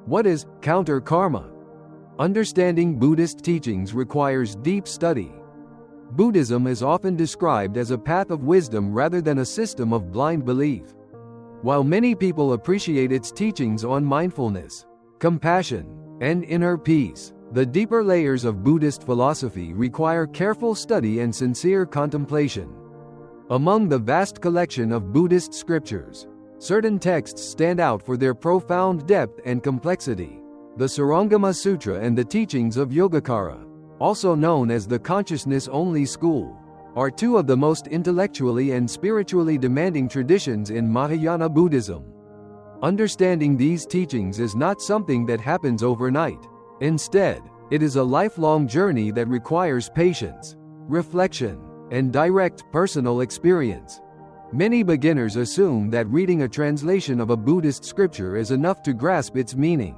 What is counter karma? Understanding Buddhist teachings requires deep study. Buddhism is often described as a path of wisdom rather than a system of blind belief. While many people appreciate its teachings on mindfulness, compassion, and inner peace, the deeper layers of Buddhist philosophy require careful study and sincere contemplation. Among the vast collection of Buddhist scriptures, certain texts stand out for their profound depth and complexity. The Sarangama Sutra and the teachings of Yogacara, also known as the consciousness-only school, are two of the most intellectually and spiritually demanding traditions in Mahayana Buddhism. Understanding these teachings is not something that happens overnight. Instead, it is a lifelong journey that requires patience, reflection, and direct personal experience. Many beginners assume that reading a translation of a Buddhist scripture is enough to grasp its meaning.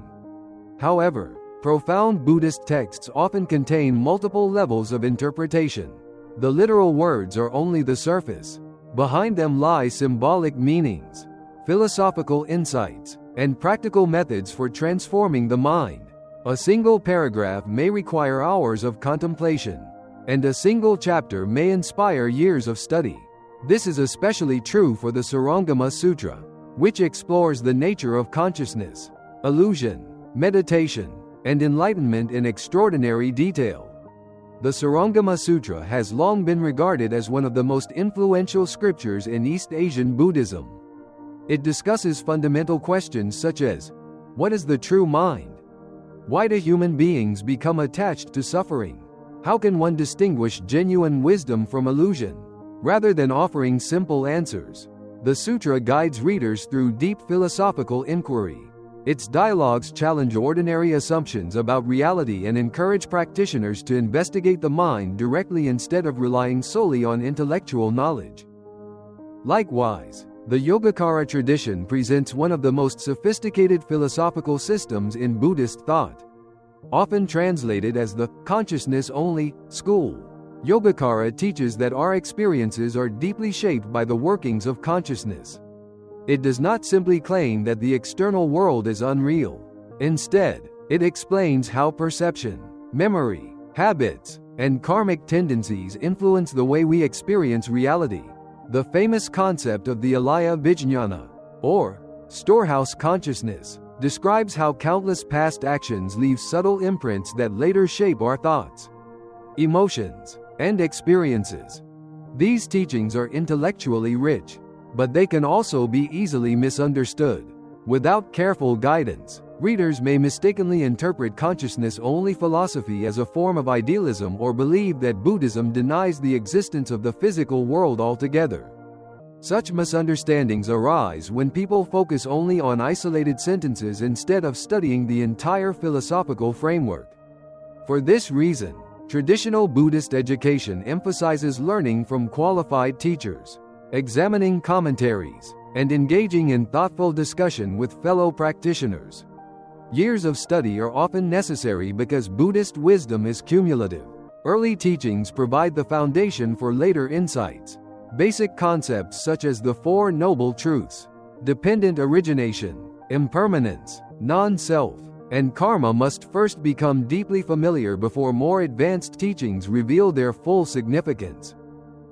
However, profound Buddhist texts often contain multiple levels of interpretation. The literal words are only the surface. Behind them lie symbolic meanings, philosophical insights, and practical methods for transforming the mind. A single paragraph may require hours of contemplation, and a single chapter may inspire years of study. This is especially true for the Sarangama Sutra, which explores the nature of consciousness, illusion, meditation, and enlightenment in extraordinary detail. The Sarangama Sutra has long been regarded as one of the most influential scriptures in East Asian Buddhism. It discusses fundamental questions such as, what is the true mind? Why do human beings become attached to suffering? How can one distinguish genuine wisdom from illusion? Rather than offering simple answers, the sutra guides readers through deep philosophical inquiry. Its dialogues challenge ordinary assumptions about reality and encourage practitioners to investigate the mind directly instead of relying solely on intellectual knowledge. Likewise, the Yogacara tradition presents one of the most sophisticated philosophical systems in Buddhist thought. Often translated as the consciousness-only school, Yogacara teaches that our experiences are deeply shaped by the workings of consciousness. It does not simply claim that the external world is unreal. Instead, it explains how perception, memory, habits, and karmic tendencies influence the way we experience reality. The famous concept of the alaya vijñāna, or storehouse consciousness, describes how countless past actions leave subtle imprints that later shape our thoughts, emotions, and experiences. These teachings are intellectually rich, but they can also be easily misunderstood. Without careful guidance, readers may mistakenly interpret consciousness-only philosophy as a form of idealism or believe that Buddhism denies the existence of the physical world altogether. Such misunderstandings arise when people focus only on isolated sentences instead of studying the entire philosophical framework. For this reason, traditional Buddhist education emphasizes learning from qualified teachers, examining commentaries, and engaging in thoughtful discussion with fellow practitioners. Years of study are often necessary because Buddhist wisdom is cumulative. Early teachings provide the foundation for later insights. Basic concepts such as the Four Noble Truths, dependent origination, impermanence, non-self, and karma must first become deeply familiar before more advanced teachings reveal their full significance.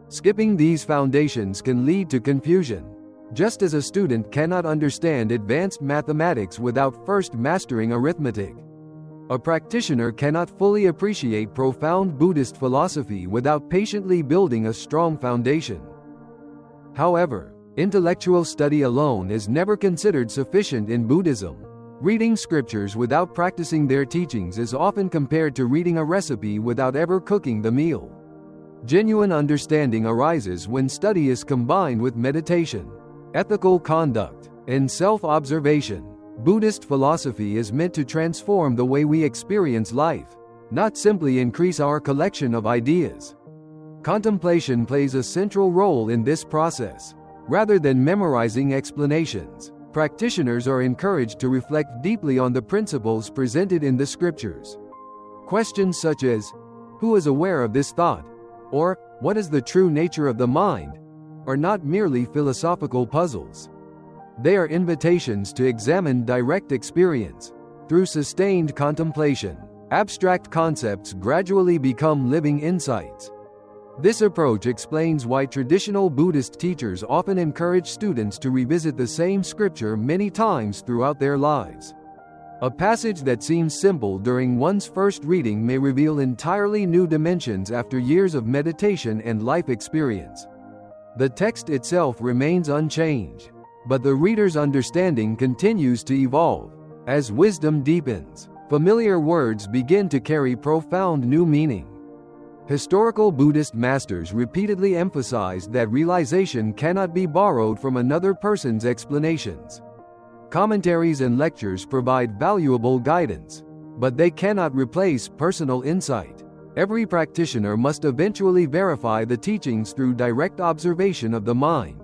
Skipping these foundations can lead to confusion, just as a student cannot understand advanced mathematics without first mastering arithmetic. A practitioner cannot fully appreciate profound Buddhist philosophy without patiently building a strong foundation. However, intellectual study alone is never considered sufficient in Buddhism. Reading scriptures without practicing their teachings is often compared to reading a recipe without ever cooking the meal. Genuine understanding arises when study is combined with meditation, ethical conduct, and self-observation. Buddhist philosophy is meant to transform the way we experience life, not simply increase our collection of ideas. Contemplation plays a central role in this process. Rather than memorizing explanations, practitioners are encouraged to reflect deeply on the principles presented in the scriptures. Questions such as, "Who is aware of this thought?" or "What is the true nature of the mind?" are not merely philosophical puzzles. They are invitations to examine direct experience. Through sustained contemplation, abstract concepts gradually become living insights. This approach explains why traditional Buddhist teachers often encourage students to revisit the same scripture many times throughout their lives. A passage that seems simple during one's first reading may reveal entirely new dimensions after years of meditation and life experience. The text itself remains unchanged, but the reader's understanding continues to evolve. As wisdom deepens, familiar words begin to carry profound new meaning. Historical Buddhist masters repeatedly emphasized that realization cannot be borrowed from another person's explanations. Commentaries and lectures provide valuable guidance, but they cannot replace personal insight. Every practitioner must eventually verify the teachings through direct observation of the mind.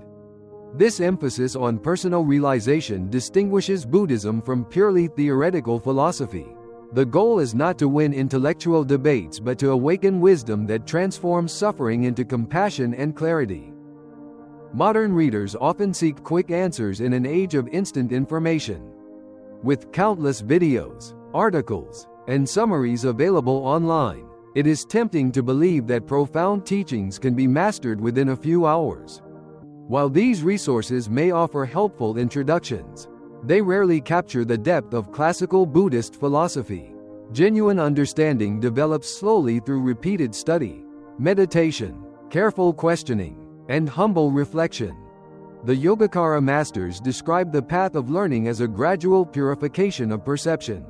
This emphasis on personal realization distinguishes Buddhism from purely theoretical philosophy. The goal is not to win intellectual debates but to awaken wisdom that transforms suffering into compassion and clarity. Modern readers often seek quick answers in an age of instant information. With countless videos, articles, and summaries available online, it is tempting to believe that profound teachings can be mastered within a few hours. While these resources may offer helpful introductions, they rarely capture the depth of classical Buddhist philosophy. Genuine understanding develops slowly through repeated study, meditation, careful questioning, and humble reflection. The Yogacara masters describe the path of learning as a gradual purification of perception.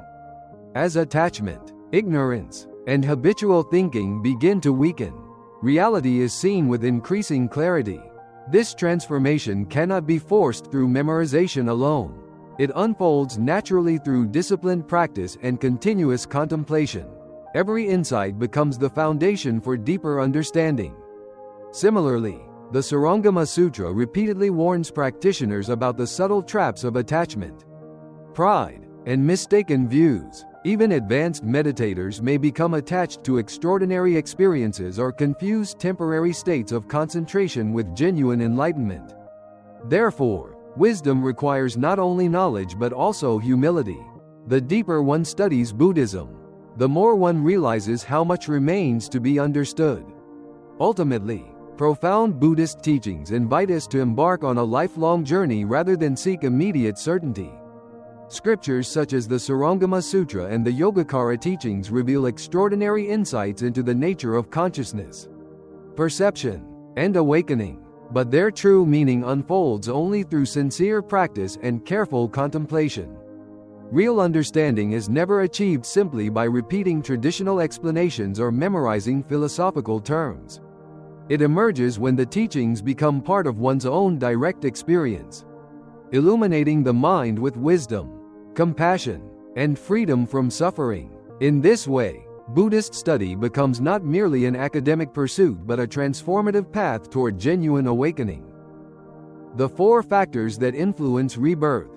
As attachment, ignorance, and habitual thinking begin to weaken, reality is seen with increasing clarity. This transformation cannot be forced through memorization alone. It unfolds naturally through disciplined practice and continuous contemplation. Every insight becomes the foundation for deeper understanding. Similarly, the Surangama Sutra repeatedly warns practitioners about the subtle traps of attachment, pride, and mistaken views. Even advanced meditators may become attached to extraordinary experiences or confuse temporary states of concentration with genuine enlightenment. Therefore, wisdom requires not only knowledge but also humility. The deeper one studies Buddhism, the more one realizes how much remains to be understood. Ultimately, profound Buddhist teachings invite us to embark on a lifelong journey rather than seek immediate certainty. Scriptures such as the Surangama Sutra and the Yogacara teachings reveal extraordinary insights into the nature of consciousness, perception, and awakening, but their true meaning unfolds only through sincere practice and careful contemplation. Real understanding is never achieved simply by repeating traditional explanations or memorizing philosophical terms. It emerges when the teachings become part of one's own direct experience, illuminating the mind with wisdom, compassion, and freedom from suffering. In this way, Buddhist study becomes not merely an academic pursuit but a transformative path toward genuine awakening. The 4 factors that influence rebirth.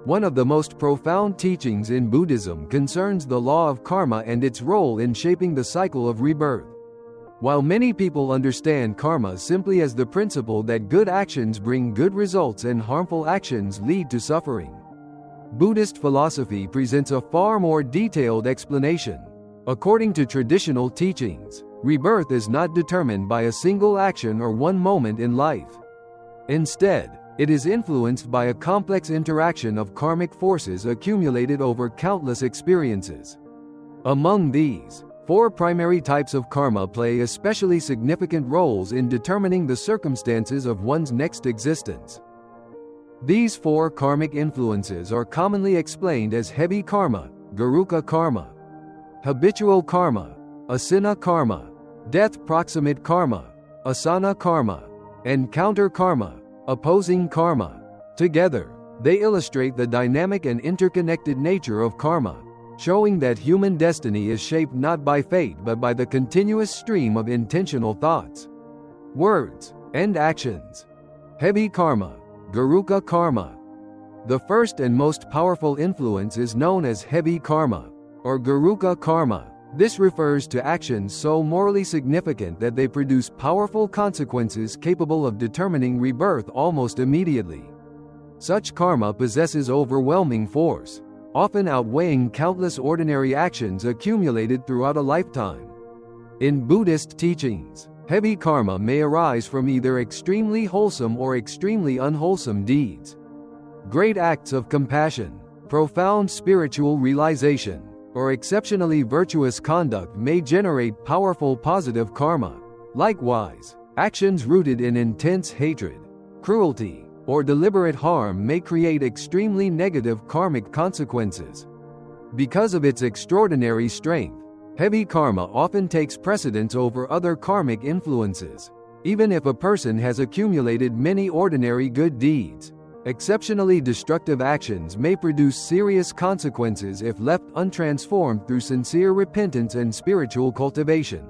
One of the most profound teachings in Buddhism concerns the law of karma and its role in shaping the cycle of rebirth. While many people understand karma simply as the principle that good actions bring good results and harmful actions lead to suffering, Buddhist philosophy presents a far more detailed explanation. According to traditional teachings, rebirth is not determined by a single action or one moment in life. Instead, it is influenced by a complex interaction of karmic forces accumulated over countless experiences. Among these, 4 primary types of karma play especially significant roles in determining the circumstances of one's next existence. These 4 karmic influences are commonly explained as heavy karma, garuka karma, habitual karma, asana karma, death proximate karma, asana karma, and counter karma, opposing karma. Together, they illustrate the dynamic and interconnected nature of karma, showing that human destiny is shaped not by fate but by the continuous stream of intentional thoughts, words, and actions. Heavy karma, garuka karma. The first and most powerful influence is known as heavy karma, or garuka karma. This refers to actions so morally significant that they produce powerful consequences capable of determining rebirth almost immediately. Such karma possesses overwhelming force. often outweighing countless ordinary actions accumulated throughout a lifetime. In Buddhist teachings, heavy karma may arise from either extremely wholesome or extremely unwholesome deeds. Great acts of compassion, profound spiritual realization, or exceptionally virtuous conduct may generate powerful positive karma. Likewise, actions rooted in intense hatred, cruelty, or deliberate harm may create extremely negative karmic consequences. Because of its extraordinary strength, heavy karma often takes precedence over other karmic influences. Even if a person has accumulated many ordinary good deeds, exceptionally destructive actions may produce serious consequences if left untransformed through sincere repentance and spiritual cultivation.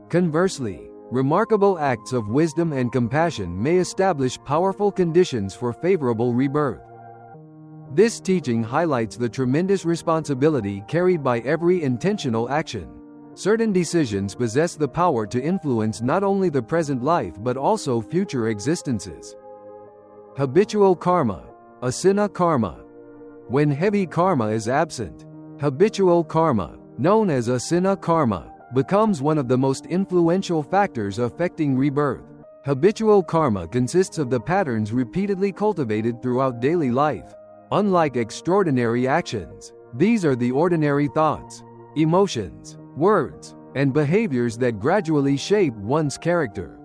Conversely, remarkable acts of wisdom and compassion may establish powerful conditions for favorable rebirth. This teaching highlights the tremendous responsibility carried by every intentional action. Certain decisions possess the power to influence not only the present life but also future existences. Habitual karma, asana karma. When heavy karma is absent, habitual karma, known as asana karma, becomes one of the most influential factors affecting rebirth. Habitual karma consists of the patterns repeatedly cultivated throughout daily life. Unlike extraordinary actions, these are the ordinary thoughts, emotions, words, and behaviors that gradually shape one's character.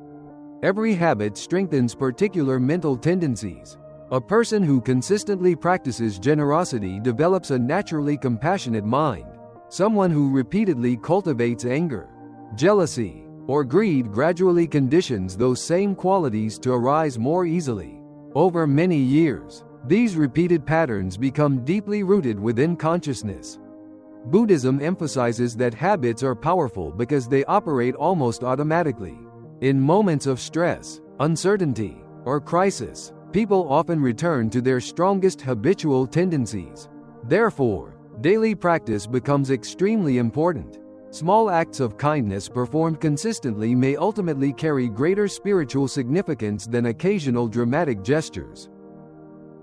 Every habit strengthens particular mental tendencies. A person who consistently practices generosity develops a naturally compassionate mind. Someone who repeatedly cultivates anger, jealousy, or greed gradually conditions those same qualities to arise more easily. Over many years, these repeated patterns become deeply rooted within consciousness. Buddhism emphasizes that habits are powerful because they operate almost automatically. In moments of stress, uncertainty, or crisis, people often return to their strongest habitual tendencies. Therefore, daily practice becomes extremely important. Small acts of kindness performed consistently may ultimately carry greater spiritual significance than occasional dramatic gestures.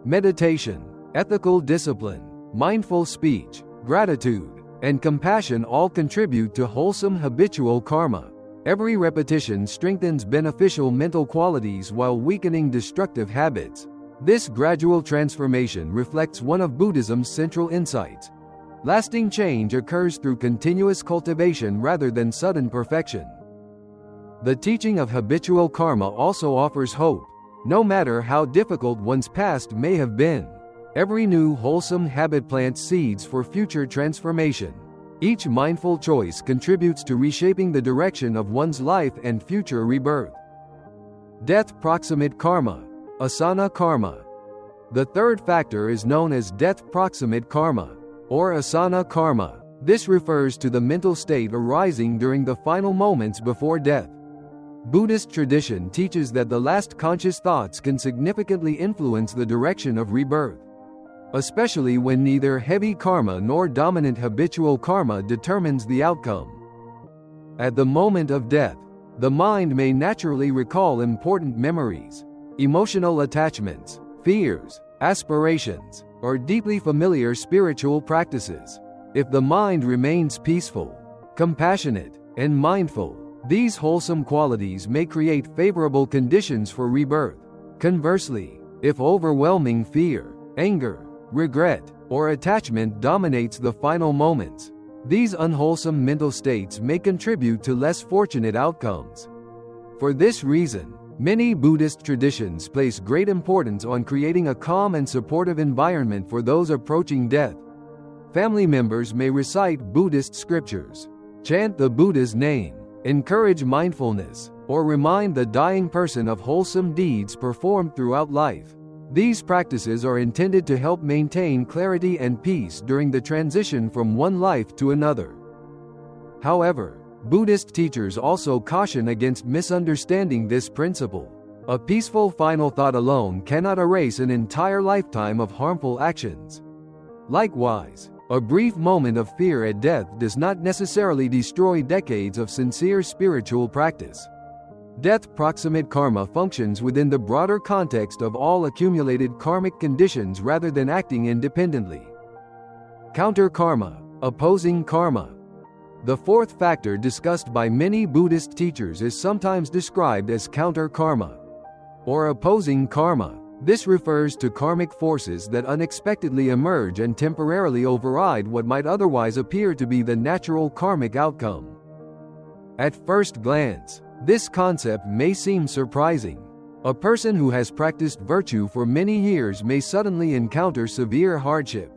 Meditation, ethical discipline, mindful speech, gratitude, and compassion all contribute to wholesome habitual karma. Every repetition strengthens beneficial mental qualities while weakening destructive habits. This gradual transformation reflects one of Buddhism's central insights. Lasting change occurs through continuous cultivation rather than sudden perfection. The teaching of habitual karma also offers hope. No matter how difficult one's past may have been, every new wholesome habit plants seeds for future transformation. Each mindful choice contributes to reshaping the direction of one's life and future rebirth. Death proximate karma, asana karma. The third factor is known as death proximate karma, or asana karma. This refers to the mental state arising during the final moments before death. Buddhist tradition teaches that the last conscious thoughts can significantly influence the direction of rebirth, especially when neither heavy karma nor dominant habitual karma determines the outcome. At the moment of death, the mind may naturally recall important memories, emotional attachments, fears, aspirations, or deeply familiar spiritual practices. If the mind remains peaceful, compassionate, and mindful, these wholesome qualities may create favorable conditions for rebirth. Conversely, if overwhelming fear, anger, regret, or attachment dominates the final moments, these unwholesome mental states may contribute to less fortunate outcomes. For this reason, many Buddhist traditions place great importance on creating a calm and supportive environment for those approaching death. Family members may recite Buddhist scriptures, chant the Buddha's name, encourage mindfulness, or remind the dying person of wholesome deeds performed throughout life. These practices are intended to help maintain clarity and peace during the transition from one life to another. However, Buddhist teachers also caution against misunderstanding this principle. A peaceful final thought alone cannot erase an entire lifetime of harmful actions. Likewise, a brief moment of fear at death does not necessarily destroy decades of sincere spiritual practice. Death proximate karma functions within the broader context of all accumulated karmic conditions rather than acting independently. Counter-karma, opposing karma. The fourth factor discussed by many Buddhist teachers is sometimes described as counter-karma, or opposing karma. This refers to karmic forces that unexpectedly emerge and temporarily override what might otherwise appear to be the natural karmic outcome. At first glance, this concept may seem surprising. A person who has practiced virtue for many years may suddenly encounter severe hardship.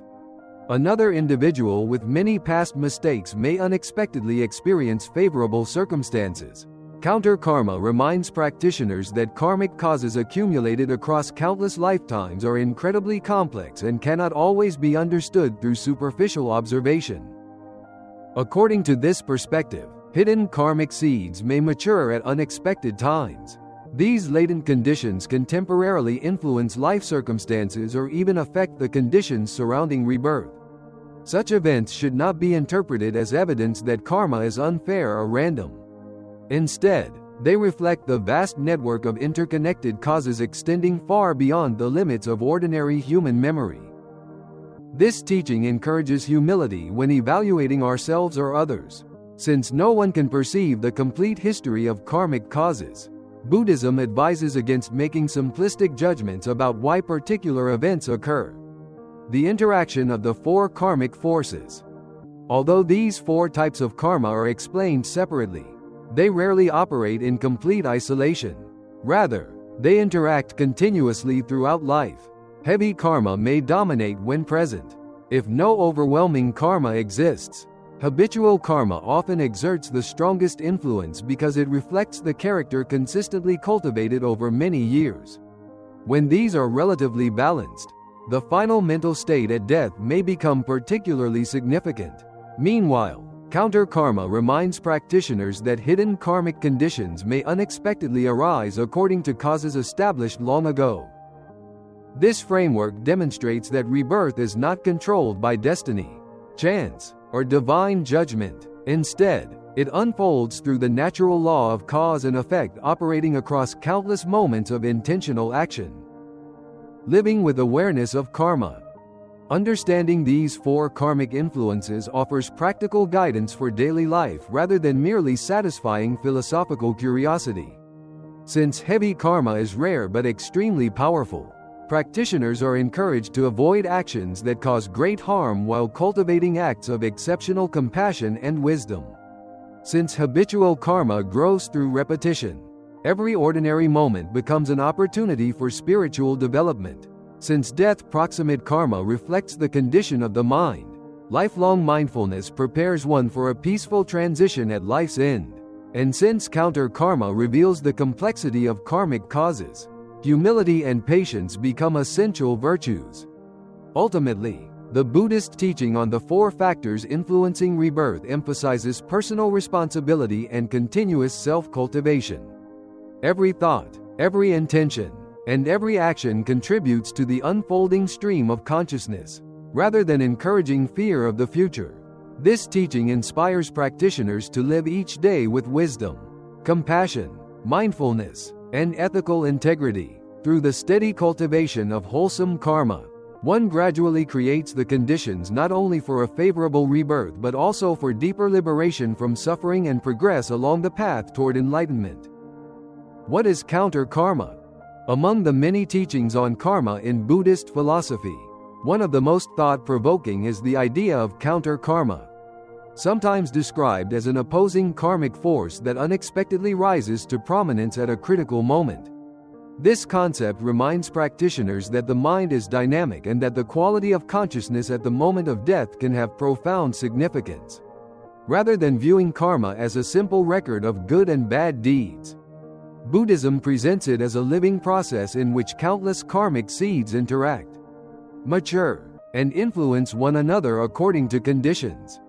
Another individual with many past mistakes may unexpectedly experience favorable circumstances. Counter-karma reminds practitioners that karmic causes accumulated across countless lifetimes are incredibly complex and cannot always be understood through superficial observation. According to this perspective, hidden karmic seeds may mature at unexpected times. These latent conditions can temporarily influence life circumstances or even affect the conditions surrounding rebirth. Such events should not be interpreted as evidence that karma is unfair or random. Instead, they reflect the vast network of interconnected causes extending far beyond the limits of ordinary human memory. This teaching encourages humility when evaluating ourselves or others. Since no one can perceive the complete history of karmic causes, Buddhism advises against making simplistic judgments about why particular events occur. The interaction of the four karmic forces. Although these four types of karma are explained separately, they rarely operate in complete isolation. Rather, they interact continuously throughout life. Heavy karma may dominate when present. If no overwhelming karma exists, habitual karma often exerts the strongest influence because it reflects the character consistently cultivated over many years. When these are relatively balanced, the final mental state at death may become particularly significant. Meanwhile, counter-karma reminds practitioners that hidden karmic conditions may unexpectedly arise according to causes established long ago. This framework demonstrates that rebirth is not controlled by destiny, chance, or divine judgment. Instead, it unfolds through the natural law of cause and effect operating across countless moments of intentional action. Living with awareness of karma. Understanding these four karmic influences offers practical guidance for daily life rather than merely satisfying philosophical curiosity. Since heavy karma is rare but extremely powerful, practitioners are encouraged to avoid actions that cause great harm while cultivating acts of exceptional compassion and wisdom. Since habitual karma grows through repetition, every ordinary moment becomes an opportunity for spiritual development. Since death-proximate karma reflects the condition of the mind, lifelong mindfulness prepares one for a peaceful transition at life's end. And since counter-karma reveals the complexity of karmic causes, humility and patience become essential virtues. Ultimately, the Buddhist teaching on the four factors influencing rebirth emphasizes personal responsibility and continuous self-cultivation. Every thought, every intention, and every action contributes to the unfolding stream of consciousness, rather than encouraging fear of the future. This teaching inspires practitioners to live each day with wisdom, compassion, mindfulness, and ethical integrity. Through the steady cultivation of wholesome karma, one gradually creates the conditions not only for a favorable rebirth but also for deeper liberation from suffering and progress along the path toward enlightenment. What is counter-karma? Among the many teachings on karma in Buddhist philosophy, one of the most thought-provoking is the idea of counter-karma. Sometimes described as an opposing karmic force that unexpectedly rises to prominence at a critical moment. This concept reminds practitioners that the mind is dynamic and that the quality of consciousness at the moment of death can have profound significance. Rather than viewing karma as a simple record of good and bad deeds, Buddhism presents it as a living process in which countless karmic seeds interact, mature, and influence one another according to conditions.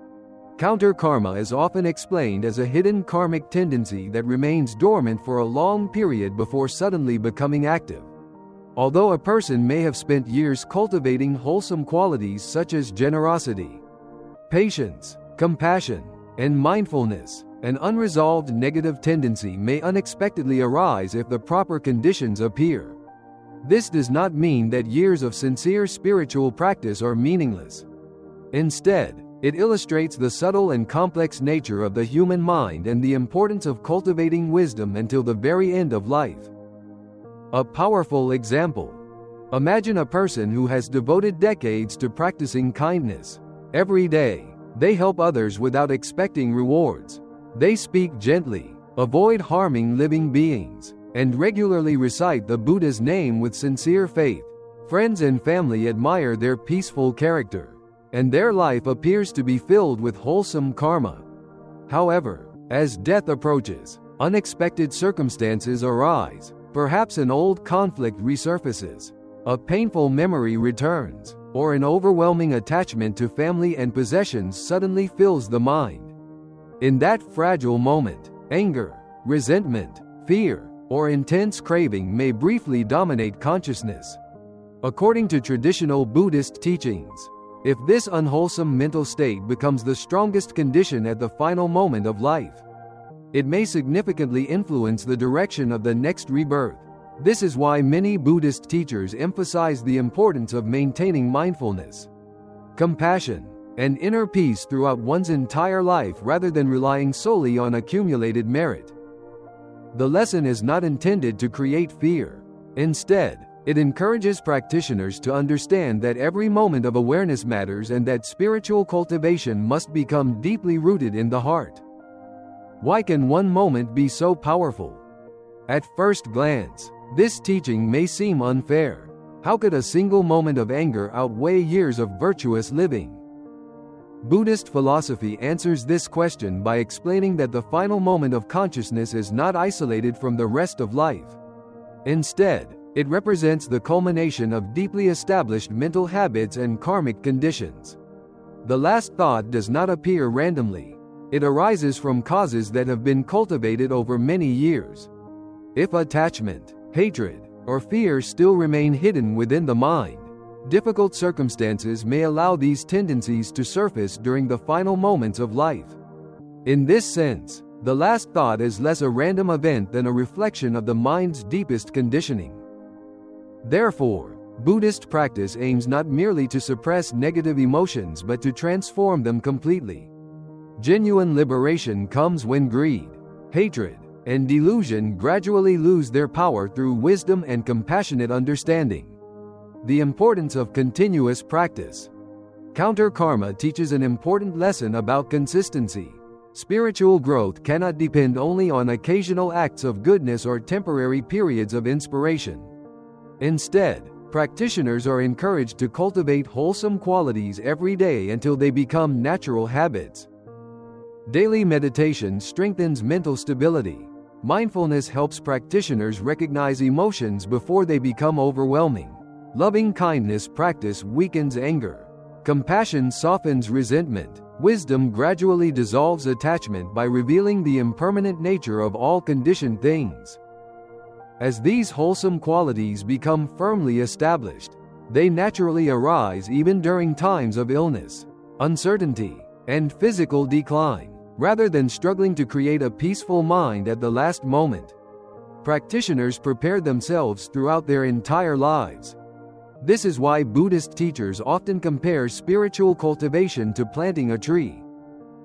Counter-karma is often explained as a hidden karmic tendency that remains dormant for a long period before suddenly becoming active. Although a person may have spent years cultivating wholesome qualities such as generosity, patience, compassion, and mindfulness, an unresolved negative tendency may unexpectedly arise if the proper conditions appear. This does not mean that years of sincere spiritual practice are meaningless. Instead, it illustrates the subtle and complex nature of the human mind and the importance of cultivating wisdom until the very end of life. A powerful example. Imagine a person who has devoted decades to practicing kindness. Every day, they help others without expecting rewards. They speak gently, avoid harming living beings, and regularly recite the Buddha's name with sincere faith. Friends and family admire their peaceful character, and their life appears to be filled with wholesome karma. However, as death approaches, unexpected circumstances arise. Perhaps an old conflict resurfaces, a painful memory returns, or an overwhelming attachment to family and possessions suddenly fills the mind. In that fragile moment, anger, resentment, fear, or intense craving may briefly dominate consciousness. According to traditional Buddhist teachings, if this unwholesome mental state becomes the strongest condition at the final moment of life, it may significantly influence the direction of the next rebirth. This is why many Buddhist teachers emphasize the importance of maintaining mindfulness, compassion, and inner peace throughout one's entire life rather than relying solely on accumulated merit. The lesson is not intended to create fear. Instead, it encourages practitioners to understand that every moment of awareness matters and that spiritual cultivation must become deeply rooted in the heart. Why can one moment be so powerful? At first glance, this teaching may seem unfair. How could a single moment of anger outweigh years of virtuous living? Buddhist philosophy answers this question by explaining that the final moment of consciousness is not isolated from the rest of life. Instead, it represents the culmination of deeply established mental habits and karmic conditions. The last thought does not appear randomly. It arises from causes that have been cultivated over many years. If attachment, hatred, or fear still remain hidden within the mind, difficult circumstances may allow these tendencies to surface during the final moments of life. In this sense, the last thought is less a random event than a reflection of the mind's deepest conditioning. Therefore, Buddhist practice aims not merely to suppress negative emotions but to transform them completely. Genuine liberation comes when greed, hatred, and delusion gradually lose their power through wisdom and compassionate understanding. The importance of continuous practice. Counter karma teaches an important lesson about consistency. Spiritual growth cannot depend only on occasional acts of goodness or temporary periods of inspiration. Instead, practitioners are encouraged to cultivate wholesome qualities every day until they become natural habits. Daily meditation strengthens mental stability. Mindfulness helps practitioners recognize emotions before they become overwhelming. Loving kindness practice weakens anger. Compassion softens resentment. Wisdom gradually dissolves attachment by revealing the impermanent nature of all conditioned things. As these wholesome qualities become firmly established, they naturally arise even during times of illness, uncertainty, and physical decline. Rather than struggling to create a peaceful mind at the last moment, practitioners prepare themselves throughout their entire lives. This is why Buddhist teachers often compare spiritual cultivation to planting a tree.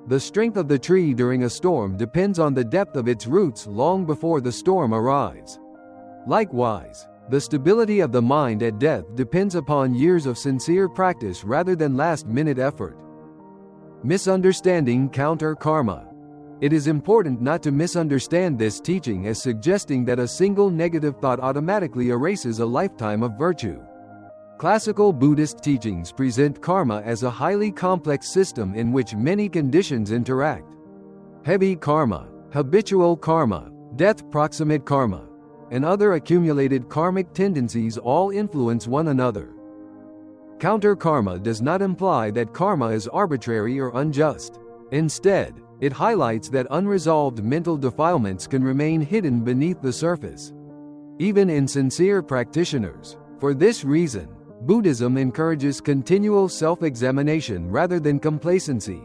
The strength of the tree during a storm depends on the depth of its roots long before the storm arrives. Likewise, the stability of the mind at death depends upon years of sincere practice rather than last-minute effort. Misunderstanding counter karma. It is important not to misunderstand this teaching as suggesting that a single negative thought automatically erases a lifetime of virtue. Classical Buddhist teachings present karma as a highly complex system in which many conditions interact. Heavy karma, habitual karma, death-proximate karma, and other accumulated karmic tendencies all influence one another. Counter karma does not imply that karma is arbitrary or unjust. Instead, it highlights that unresolved mental defilements can remain hidden beneath the surface, even in sincere practitioners. For this reason, Buddhism encourages continual self-examination rather than complacency.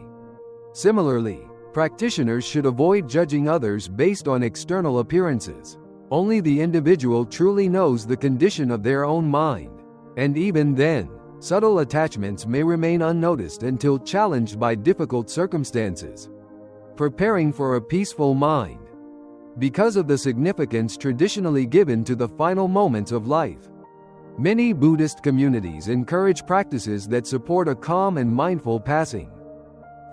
Similarly, practitioners should avoid judging others based on external appearances. Only the individual truly knows the condition of their own mind, and even then, subtle attachments may remain unnoticed until challenged by difficult circumstances. Preparing for a peaceful mind. Because of the significance traditionally given to the final moments of life, many Buddhist communities encourage practices that support a calm and mindful passing.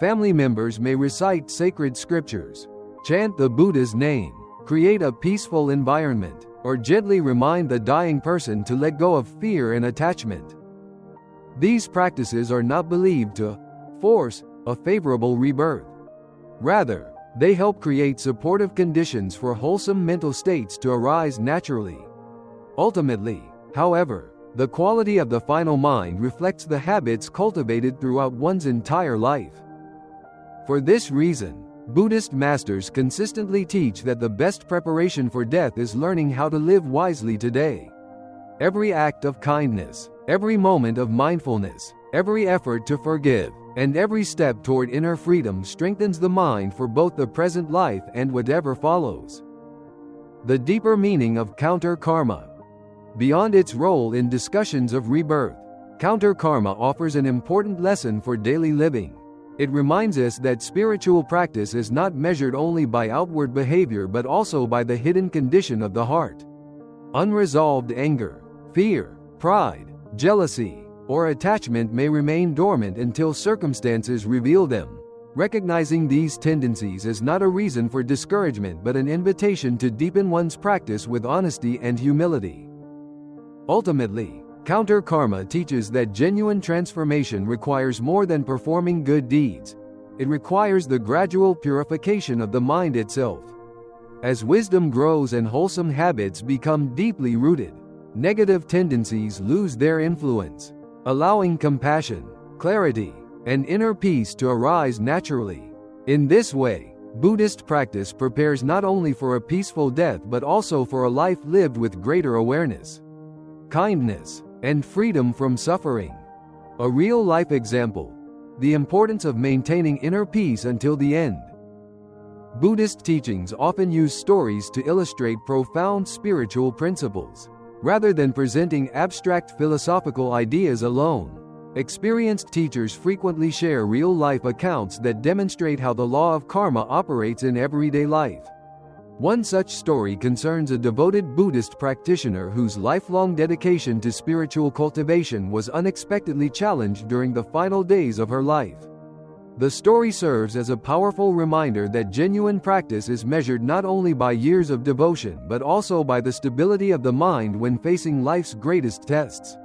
Family members may recite sacred scriptures, chant the Buddha's name, create a peaceful environment, or gently remind the dying person to let go of fear and attachment. These practices are not believed to force a favorable rebirth. Rather, they help create supportive conditions for wholesome mental states to arise naturally. Ultimately, however, the quality of the final mind reflects the habits cultivated throughout one's entire life. For this reason, Buddhist masters consistently teach that the best preparation for death is learning how to live wisely today. Every act of kindness, every moment of mindfulness, every effort to forgive, and every step toward inner freedom strengthens the mind for both the present life and whatever follows. The deeper meaning of counter karma. Beyond its role in discussions of rebirth, counter karma offers an important lesson for daily living. It reminds us that spiritual practice is not measured only by outward behavior but also by the hidden condition of the heart. Unresolved anger, fear, pride, jealousy, or attachment may remain dormant until circumstances reveal them. Recognizing these tendencies is not a reason for discouragement but an invitation to deepen one's practice with honesty and humility. Ultimately, counter karma teaches that genuine transformation requires more than performing good deeds. It requires the gradual purification of the mind itself. As wisdom grows and wholesome habits become deeply rooted, negative tendencies lose their influence, allowing compassion, clarity, and inner peace to arise naturally. In this way, Buddhist practice prepares not only for a peaceful death but also for a life lived with greater awareness, kindness, and freedom from suffering. A real-life example: the importance of maintaining inner peace until the end. Buddhist teachings often use stories to illustrate profound spiritual principles. Rather than presenting abstract philosophical ideas alone, experienced teachers frequently share real-life accounts that demonstrate how the law of karma operates in everyday life. One such story concerns a devoted Buddhist practitioner whose lifelong dedication to spiritual cultivation was unexpectedly challenged during the final days of her life. The story serves as a powerful reminder that genuine practice is measured not only by years of devotion but also by the stability of the mind when facing life's greatest tests.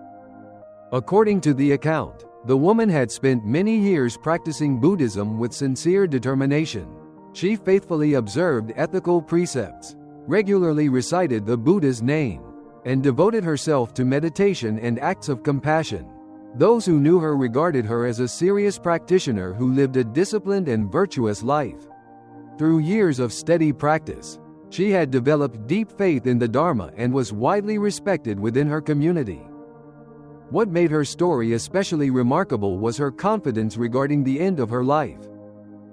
According to the account, the woman had spent many years practicing Buddhism with sincere determination. She faithfully observed ethical precepts, regularly recited the Buddha's name, and devoted herself to meditation and acts of compassion. Those who knew her regarded her as a serious practitioner who lived a disciplined and virtuous life. Through years of steady practice, she had developed deep faith in the Dharma and was widely respected within her community. What made her story especially remarkable was her confidence regarding the end of her life.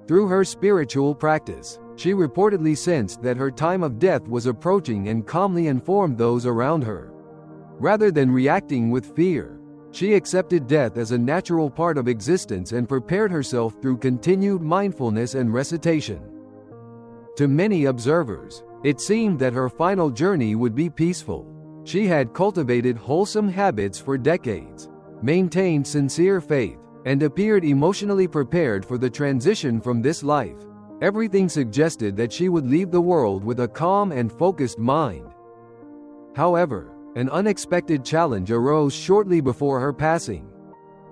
Through her spiritual practice, she reportedly sensed that her time of death was approaching and calmly informed those around her. Rather than reacting with fear, she accepted death as a natural part of existence and prepared herself through continued mindfulness and recitation. To many observers, it seemed that her final journey would be peaceful. She had cultivated wholesome habits for decades, maintained sincere faith, and appeared emotionally prepared for the transition from this life. Everything suggested that she would leave the world with a calm and focused mind. However, an unexpected challenge arose shortly before her passing.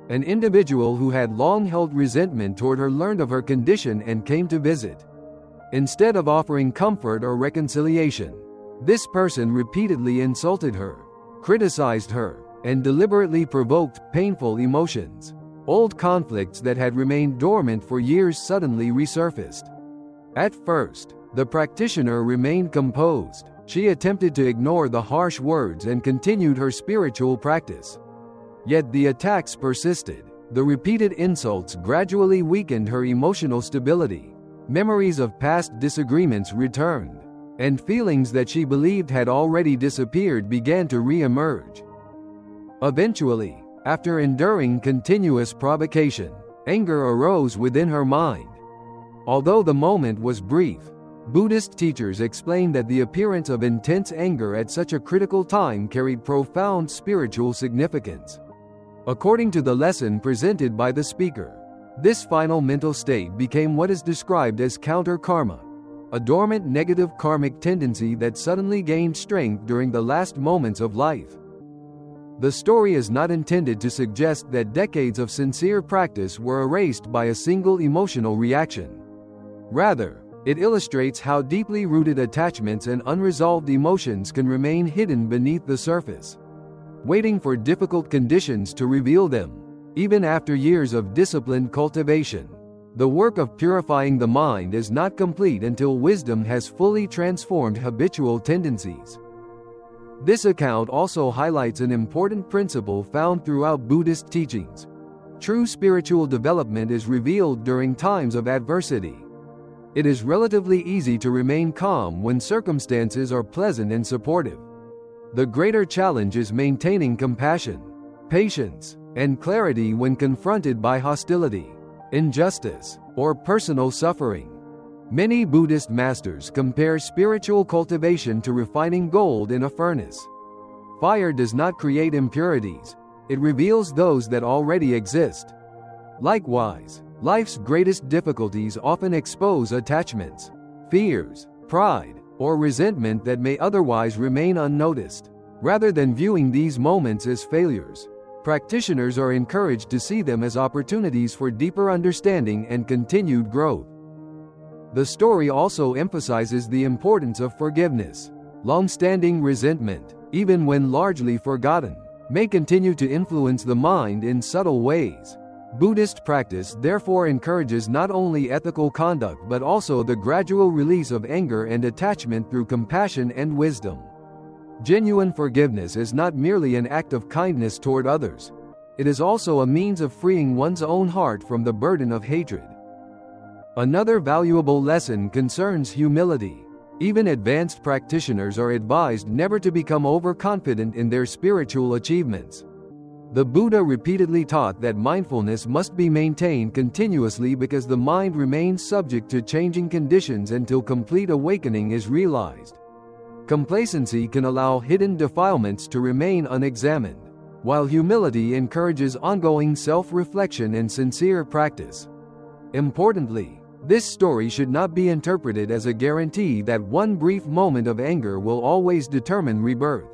An individual who had long held resentment toward her learned of her condition and came to visit. Instead of offering comfort or reconciliation, this person repeatedly insulted her, criticized her, and deliberately provoked painful emotions. Old conflicts that had remained dormant for years suddenly resurfaced. At first, the practitioner remained composed. She attempted to ignore the harsh words and continued her spiritual practice. Yet the attacks persisted. The repeated insults gradually weakened her emotional stability. Memories of past disagreements returned, and feelings that she believed had already disappeared began to re-emerge. Eventually, After enduring continuous provocation, anger arose within her mind. Although the moment was brief, Buddhist teachers explain that the appearance of intense anger at such a critical time carried profound spiritual significance. According to the lesson presented by the speaker, this final mental state became what is described as counter-karma, a dormant negative karmic tendency that suddenly gained strength during the last moments of life. The story is not intended to suggest that decades of sincere practice were erased by a single emotional reaction. Rather, it illustrates how deeply rooted attachments and unresolved emotions can remain hidden beneath the surface, waiting for difficult conditions to reveal them. Even after years of disciplined cultivation, the work of purifying the mind is not complete until wisdom has fully transformed habitual tendencies. This account also highlights an important principle found throughout Buddhist teachings. True spiritual development is revealed during times of adversity. It is relatively easy to remain calm when circumstances are pleasant and supportive. The greater challenge is maintaining compassion, patience, and clarity when confronted by hostility, injustice, or personal suffering. Many Buddhist masters compare spiritual cultivation to refining gold in a furnace. Fire does not create impurities, it reveals those that already exist. Likewise, life's greatest difficulties often expose attachments, fears, pride, or resentment that may otherwise remain unnoticed. Rather than viewing these moments as failures, practitioners are encouraged to see them as opportunities for deeper understanding and continued growth. The story also emphasizes the importance of forgiveness. Long-standing resentment, even when largely forgotten, may continue to influence the mind in subtle ways. Buddhist practice therefore encourages not only ethical conduct but also the gradual release of anger and attachment through compassion and wisdom. Genuine forgiveness is not merely an act of kindness toward others. It is also a means of freeing one's own heart from the burden of hatred. Another valuable lesson concerns humility. Even advanced practitioners are advised never to become overconfident in their spiritual achievements. The Buddha repeatedly taught that mindfulness must be maintained continuously because the mind remains subject to changing conditions until complete awakening is realized. Complacency can allow hidden defilements to remain unexamined, while humility encourages ongoing self-reflection and sincere practice. Importantly, this story should not be interpreted as a guarantee that one brief moment of anger will always determine rebirth.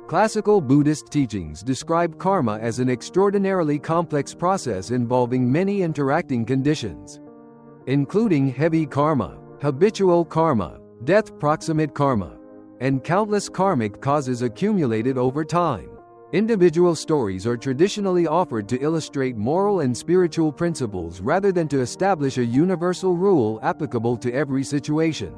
Classical Buddhist teachings describe karma as an extraordinarily complex process involving many interacting conditions, including heavy karma, habitual karma, death-proximate karma, and countless karmic causes accumulated over time. Individual stories are traditionally offered to illustrate moral and spiritual principles rather than to establish a universal rule applicable to every situation.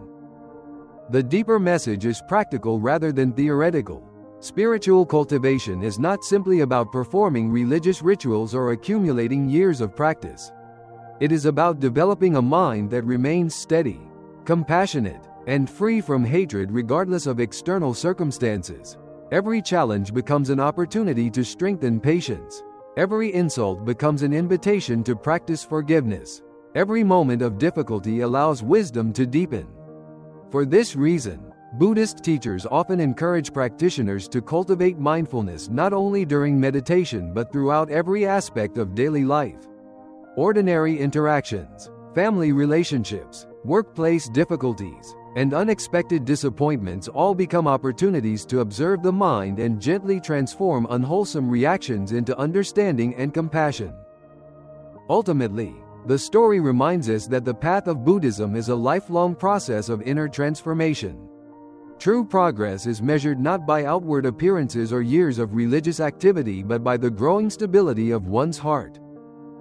The deeper message is practical rather than theoretical. Spiritual cultivation is not simply about performing religious rituals or accumulating years of practice. It is about developing a mind that remains steady, compassionate, and free from hatred regardless of external circumstances. Every challenge becomes an opportunity to strengthen patience. Every insult becomes an invitation to practice forgiveness. Every moment of difficulty allows wisdom to deepen. For this reason, Buddhist teachers often encourage practitioners to cultivate mindfulness not only during meditation but throughout every aspect of daily life. Ordinary interactions, family relationships, workplace difficulties, and unexpected disappointments all become opportunities to observe the mind and gently transform unwholesome reactions into understanding and compassion. Ultimately, the story reminds us that the path of Buddhism is a lifelong process of inner transformation. True progress is measured not by outward appearances or years of religious activity but by the growing stability of one's heart.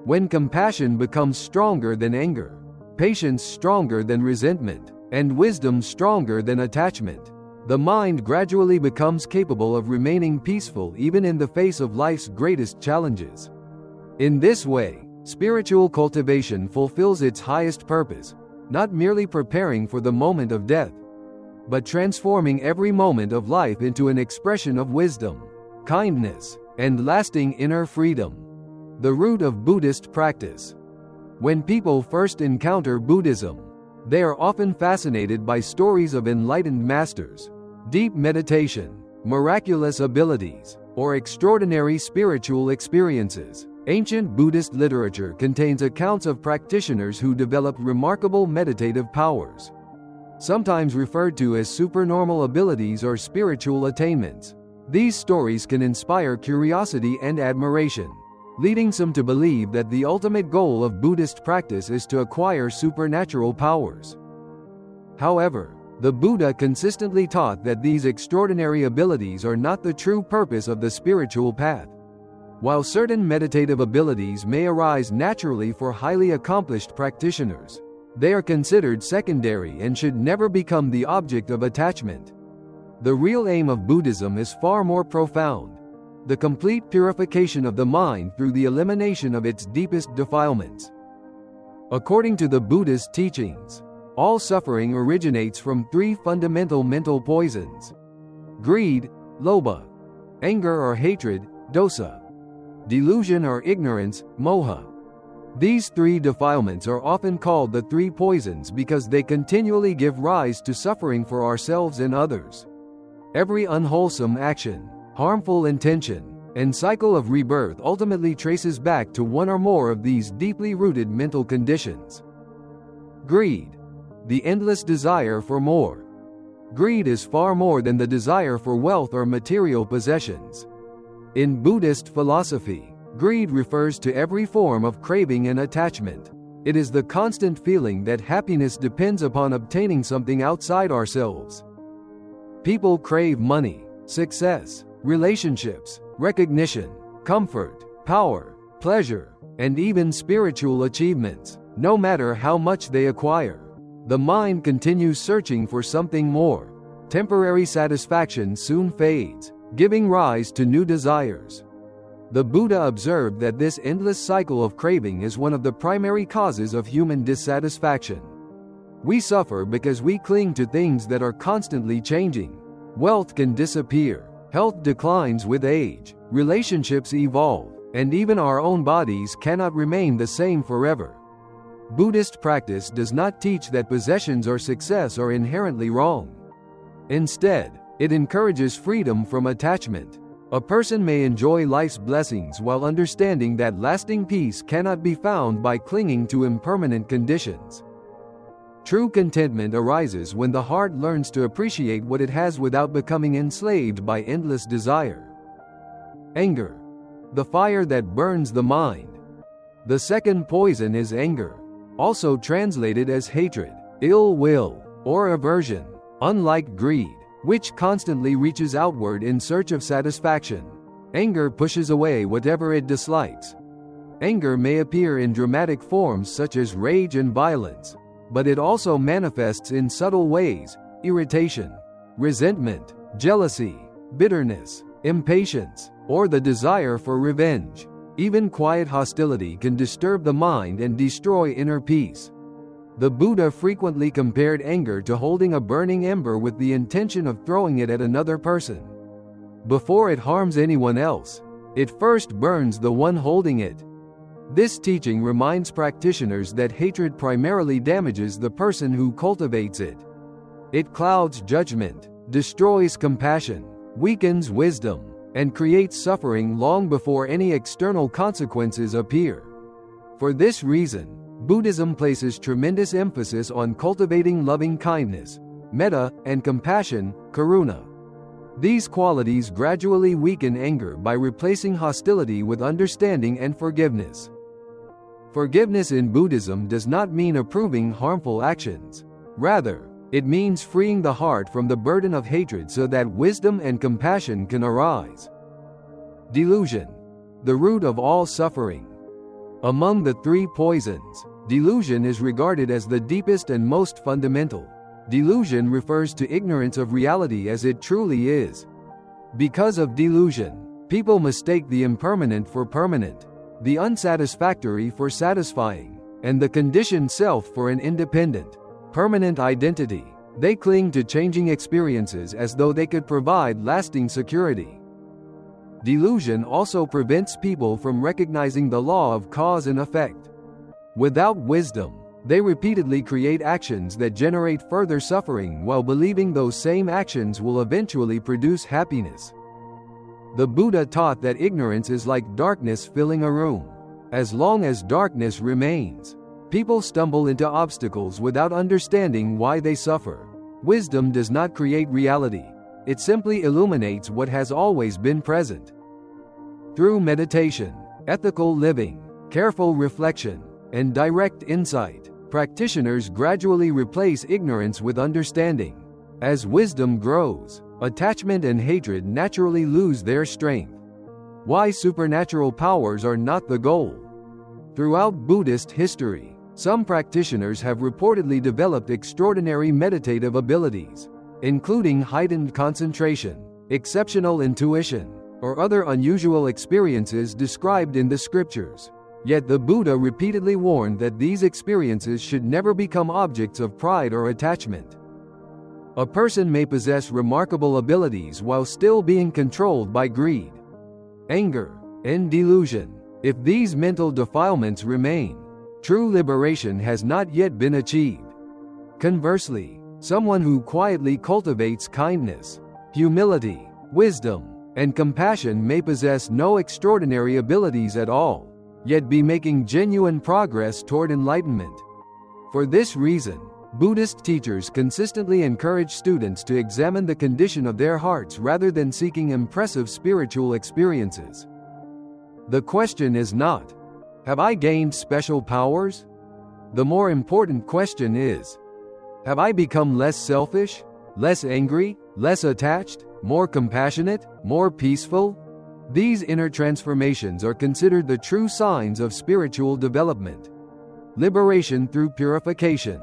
When compassion becomes stronger than anger, patience stronger than resentment, and wisdom stronger than attachment, the mind gradually becomes capable of remaining peaceful even in the face of life's greatest challenges. In this way, spiritual cultivation fulfills its highest purpose, not merely preparing for the moment of death, but transforming every moment of life into an expression of wisdom, kindness, and lasting inner freedom. The root of Buddhist practice. When people first encounter Buddhism, they are often fascinated by stories of enlightened masters, deep meditation, miraculous abilities, or extraordinary spiritual experiences. Ancient Buddhist literature contains accounts of practitioners who developed remarkable meditative powers, sometimes referred to as supernormal abilities or spiritual attainments. These stories can inspire curiosity and admiration, leading some to believe that the ultimate goal of Buddhist practice is to acquire supernatural powers. However, the Buddha consistently taught that these extraordinary abilities are not the true purpose of the spiritual path. While certain meditative abilities may arise naturally for highly accomplished practitioners, they are considered secondary and should never become the object of attachment. The real aim of Buddhism is far more profound: the complete purification of the mind through the elimination of its deepest defilements. According to the Buddhist teachings, all suffering originates from three fundamental mental poisons: greed, lobha; anger or hatred, dosa; delusion or ignorance, moha. These three defilements are often called the three poisons because they continually give rise to suffering for ourselves and others. Every unwholesome action, harmful intention, and cycle of rebirth ultimately traces back to one or more of these deeply rooted mental conditions. Greed, the endless desire for more. Greed is far more than the desire for wealth or material possessions. In Buddhist philosophy, greed refers to every form of craving and attachment. It is the constant feeling that happiness depends upon obtaining something outside ourselves. People crave money, success, relationships, recognition, comfort, power, pleasure, and even spiritual achievements. No matter how much they acquire, the mind continues searching for something more. Temporary satisfaction soon fades, giving rise to new desires. The Buddha observed that this endless cycle of craving is one of the primary causes of human dissatisfaction. We suffer because we cling to things that are constantly changing. Wealth can disappear, health declines with age, relationships evolve, and even our own bodies cannot remain the same forever. Buddhist practice does not teach that possessions or success are inherently wrong. Instead, it encourages freedom from attachment. A person may enjoy life's blessings while understanding that lasting peace cannot be found by clinging to impermanent conditions. True contentment arises when the heart learns to appreciate what it has without becoming enslaved by endless desire. Anger, the fire that burns the mind. The second poison is anger, also translated as hatred, ill will, or aversion. Unlike greed, which constantly reaches outward in search of satisfaction, anger pushes away whatever it dislikes. Anger may appear in dramatic forms such as rage and violence, but it also manifests in subtle ways: irritation, resentment, jealousy, bitterness, impatience, or the desire for revenge. Even quiet hostility can disturb the mind and destroy inner peace. The Buddha frequently compared anger to holding a burning ember with the intention of throwing it at another person. Before it harms anyone else, it first burns the one holding it. This teaching reminds practitioners that hatred primarily damages the person who cultivates it. It clouds judgment, destroys compassion, weakens wisdom, and creates suffering long before any external consequences appear. For this reason, Buddhism places tremendous emphasis on cultivating loving kindness, metta, and compassion, karuna. These qualities gradually weaken anger by replacing hostility with understanding and forgiveness. Forgiveness in Buddhism does not mean approving harmful actions. Rather, it means freeing the heart from the burden of hatred so that wisdom and compassion can arise. Delusion, the root of all suffering. Among the three poisons, delusion is regarded as the deepest and most fundamental. Delusion refers to ignorance of reality as it truly is. Because of delusion, people mistake the impermanent for permanent, the unsatisfactory for satisfying, and the conditioned self for an independent, permanent identity. They cling to changing experiences as though they could provide lasting security. Delusion also prevents people from recognizing the law of cause and effect. Without wisdom, they repeatedly create actions that generate further suffering while believing those same actions will eventually produce happiness. The Buddha taught that ignorance is like darkness filling a room. As long as darkness remains, people stumble into obstacles without understanding why they suffer. Wisdom does not create reality. It simply illuminates what has always been present. Through meditation, ethical living, careful reflection, and direct insight, practitioners gradually replace ignorance with understanding. As wisdom grows, attachment and hatred naturally lose their strength. Why supernatural powers are not the goal. Throughout Buddhist history, some practitioners have reportedly developed extraordinary meditative abilities, including heightened concentration, exceptional intuition, or other unusual experiences described in the scriptures. Yet the Buddha repeatedly warned that these experiences should never become objects of pride or attachment. A person may possess remarkable abilities while still being controlled by greed, anger, and delusion. If these mental defilements remain, true liberation has not yet been achieved. Conversely, someone who quietly cultivates kindness, humility, wisdom, and compassion may possess no extraordinary abilities at all, yet be making genuine progress toward enlightenment. For this reason, Buddhist teachers consistently encourage students to examine the condition of their hearts rather than seeking impressive spiritual experiences. The question is not, have I gained special powers? The more important question is, have I become less selfish, less angry, less attached, more compassionate, more peaceful? These inner transformations are considered the true signs of spiritual development. Liberation through purification.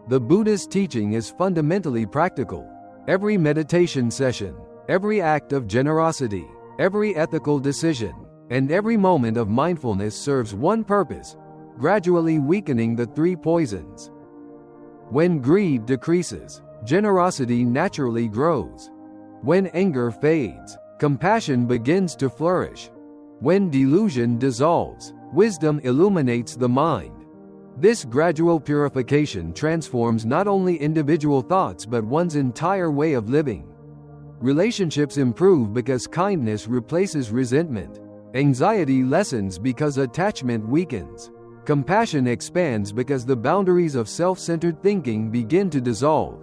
The Buddha's teaching is fundamentally practical. Every meditation session, every act of generosity, every ethical decision, and every moment of mindfulness serves one purpose: gradually weakening the three poisons. When greed decreases, generosity naturally grows. When anger fades, compassion begins to flourish. When delusion dissolves, wisdom illuminates the mind. This gradual purification transforms not only individual thoughts but one's entire way of living. Relationships improve because kindness replaces resentment. Anxiety lessens because attachment weakens. Compassion expands because the boundaries of self-centered thinking begin to dissolve.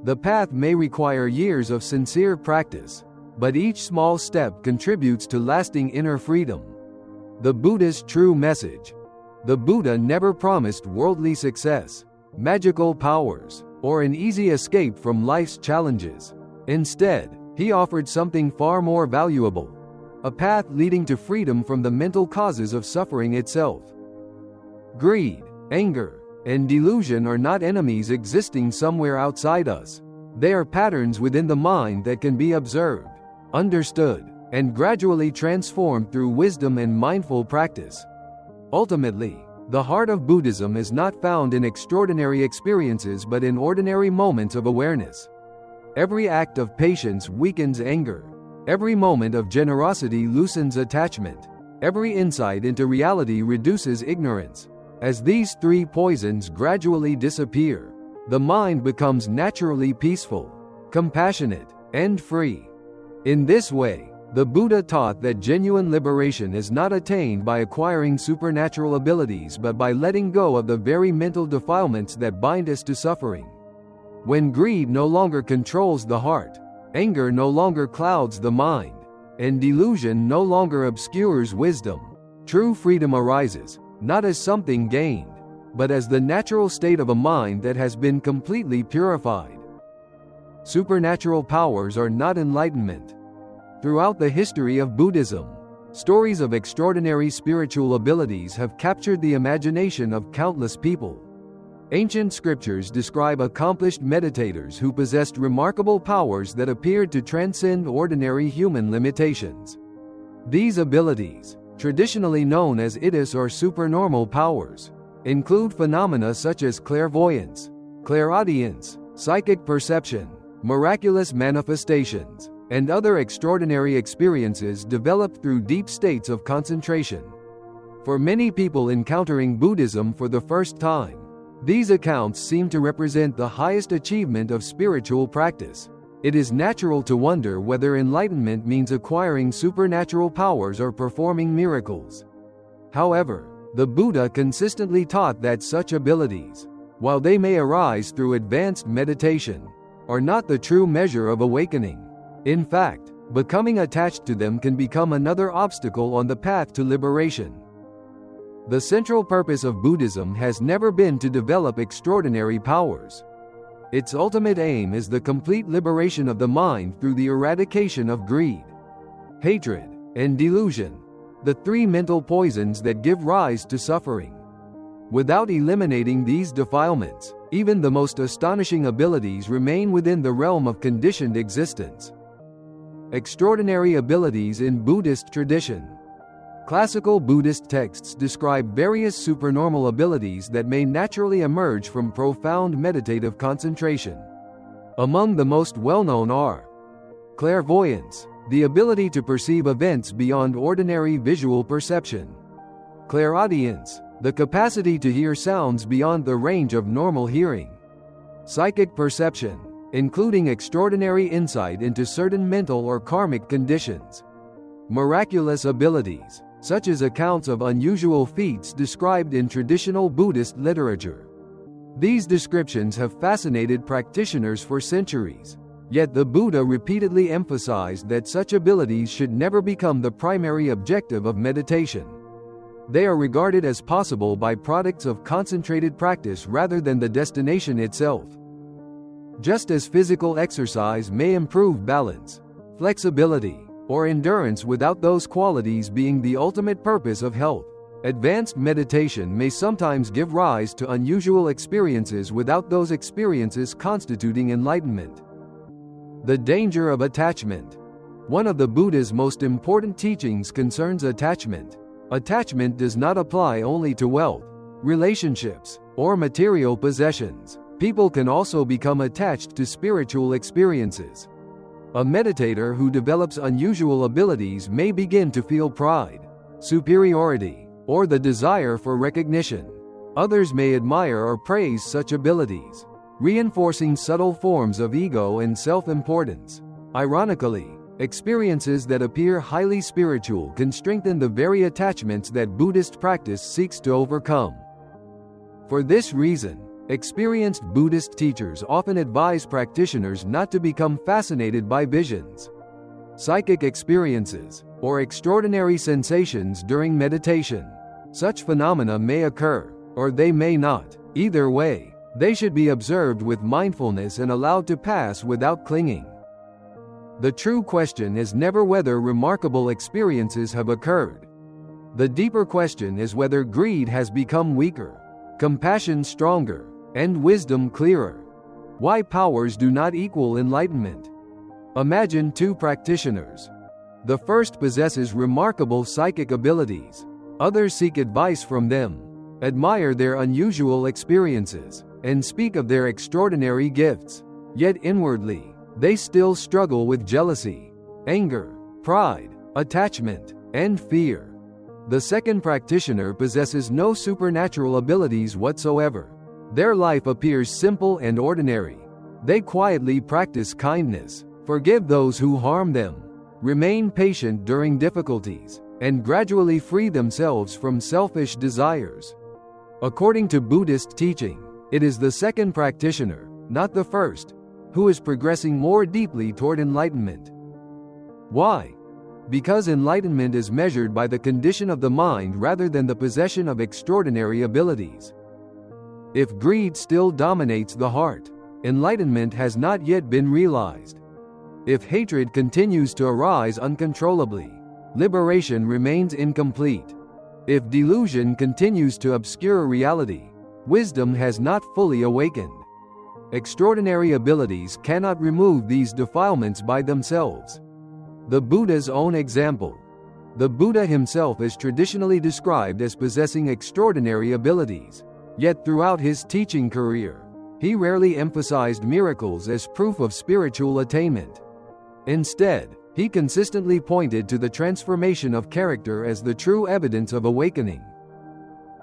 The path may require years of sincere practice, but each small step contributes to lasting inner freedom. The Buddha's true message. The Buddha never promised worldly success, magical powers, or an easy escape from life's challenges. Instead, he offered something far more valuable: a path leading to freedom from the mental causes of suffering itself. Greed, anger, and delusion are not enemies existing somewhere outside us. They are patterns within the mind that can be observed, understood, and gradually transformed through wisdom and mindful practice. Ultimately, the heart of Buddhism is not found in extraordinary experiences but in ordinary moments of awareness. Every act of patience weakens anger. Every moment of generosity loosens attachment. Every insight into reality reduces ignorance. As these three poisons gradually disappear, the mind becomes naturally peaceful, compassionate, and free. In this way, the Buddha taught that genuine liberation is not attained by acquiring supernatural abilities but by letting go of the very mental defilements that bind us to suffering. When greed no longer controls the heart, anger no longer clouds the mind, and delusion no longer obscures wisdom, true freedom arises, not as something gained, but as the natural state of a mind that has been completely purified. Supernatural powers are not enlightenment. Throughout the history of Buddhism, stories of extraordinary spiritual abilities have captured the imagination of countless people. Ancient scriptures describe accomplished meditators who possessed remarkable powers that appeared to transcend ordinary human limitations. These abilities, traditionally known as iddhis or supernormal powers, include phenomena such as clairvoyance, clairaudience, psychic perception, miraculous manifestations, and other extraordinary experiences developed through deep states of concentration. For many people encountering Buddhism for the first time, these accounts seem to represent the highest achievement of spiritual practice. It is natural to wonder whether enlightenment means acquiring supernatural powers or performing miracles. However, the Buddha consistently taught that such abilities, while they may arise through advanced meditation, are not the true measure of awakening. In fact, becoming attached to them can become another obstacle on the path to liberation. The central purpose of Buddhism has never been to develop extraordinary powers. Its ultimate aim is the complete liberation of the mind through the eradication of greed, hatred, and delusion, the three mental poisons that give rise to suffering. Without eliminating these defilements, even the most astonishing abilities remain within the realm of conditioned existence. Extraordinary abilities in Buddhist tradition. Classical Buddhist texts describe various supernormal abilities that may naturally emerge from profound meditative concentration. Among the most well-known are clairvoyance, the ability to perceive events beyond ordinary visual perception; clairaudience, the capacity to hear sounds beyond the range of normal hearing; psychic perception, including extraordinary insight into certain mental or karmic conditions; miraculous abilities, such as accounts of unusual feats described in traditional Buddhist literature. These descriptions have fascinated practitioners for centuries, yet the Buddha repeatedly emphasized that such abilities should never become the primary objective of meditation. They are regarded as possible byproducts of concentrated practice rather than the destination itself. Just as physical exercise may improve balance, flexibility, or endurance without those qualities being the ultimate purpose of health, advanced meditation may sometimes give rise to unusual experiences without those experiences constituting enlightenment. The danger of attachment. One of the Buddha's most important teachings concerns attachment. Attachment does not apply only to wealth, relationships, or material possessions. People can also become attached to spiritual experiences. A meditator who develops unusual abilities may begin to feel pride, superiority, or the desire for recognition. Others may admire or praise such abilities, reinforcing subtle forms of ego and self-importance. Ironically, experiences that appear highly spiritual can strengthen the very attachments that Buddhist practice seeks to overcome. For this reason, experienced Buddhist teachers often advise practitioners not to become fascinated by visions, psychic experiences, or extraordinary sensations during meditation. Such phenomena may occur, or they may not. Either way, they should be observed with mindfulness and allowed to pass without clinging. The true question is never whether remarkable experiences have occurred. The deeper question is whether greed has become weaker, compassion stronger, and wisdom clearer. Why powers do not equal enlightenment. Imagine two practitioners. The first possesses remarkable psychic abilities. Others seek advice from them, admire their unusual experiences, and speak of their extraordinary gifts. Yet inwardly, they still struggle with jealousy, anger, pride, attachment, and fear. The second practitioner possesses no supernatural abilities whatsoever. Their life appears simple and ordinary. They quietly practice kindness, forgive those who harm them, remain patient during difficulties, and gradually free themselves from selfish desires. According to Buddhist teaching, it is the second practitioner, not the first, who is progressing more deeply toward enlightenment. Why? Because enlightenment is measured by the condition of the mind rather than the possession of extraordinary abilities. If greed still dominates the heart, enlightenment has not yet been realized. If hatred continues to arise uncontrollably, liberation remains incomplete. If delusion continues to obscure reality, wisdom has not fully awakened. Extraordinary abilities cannot remove these defilements by themselves. The Buddha's own example. The Buddha himself is traditionally described as possessing extraordinary abilities. Yet throughout his teaching career, he rarely emphasized miracles as proof of spiritual attainment. Instead, he consistently pointed to the transformation of character as the true evidence of awakening.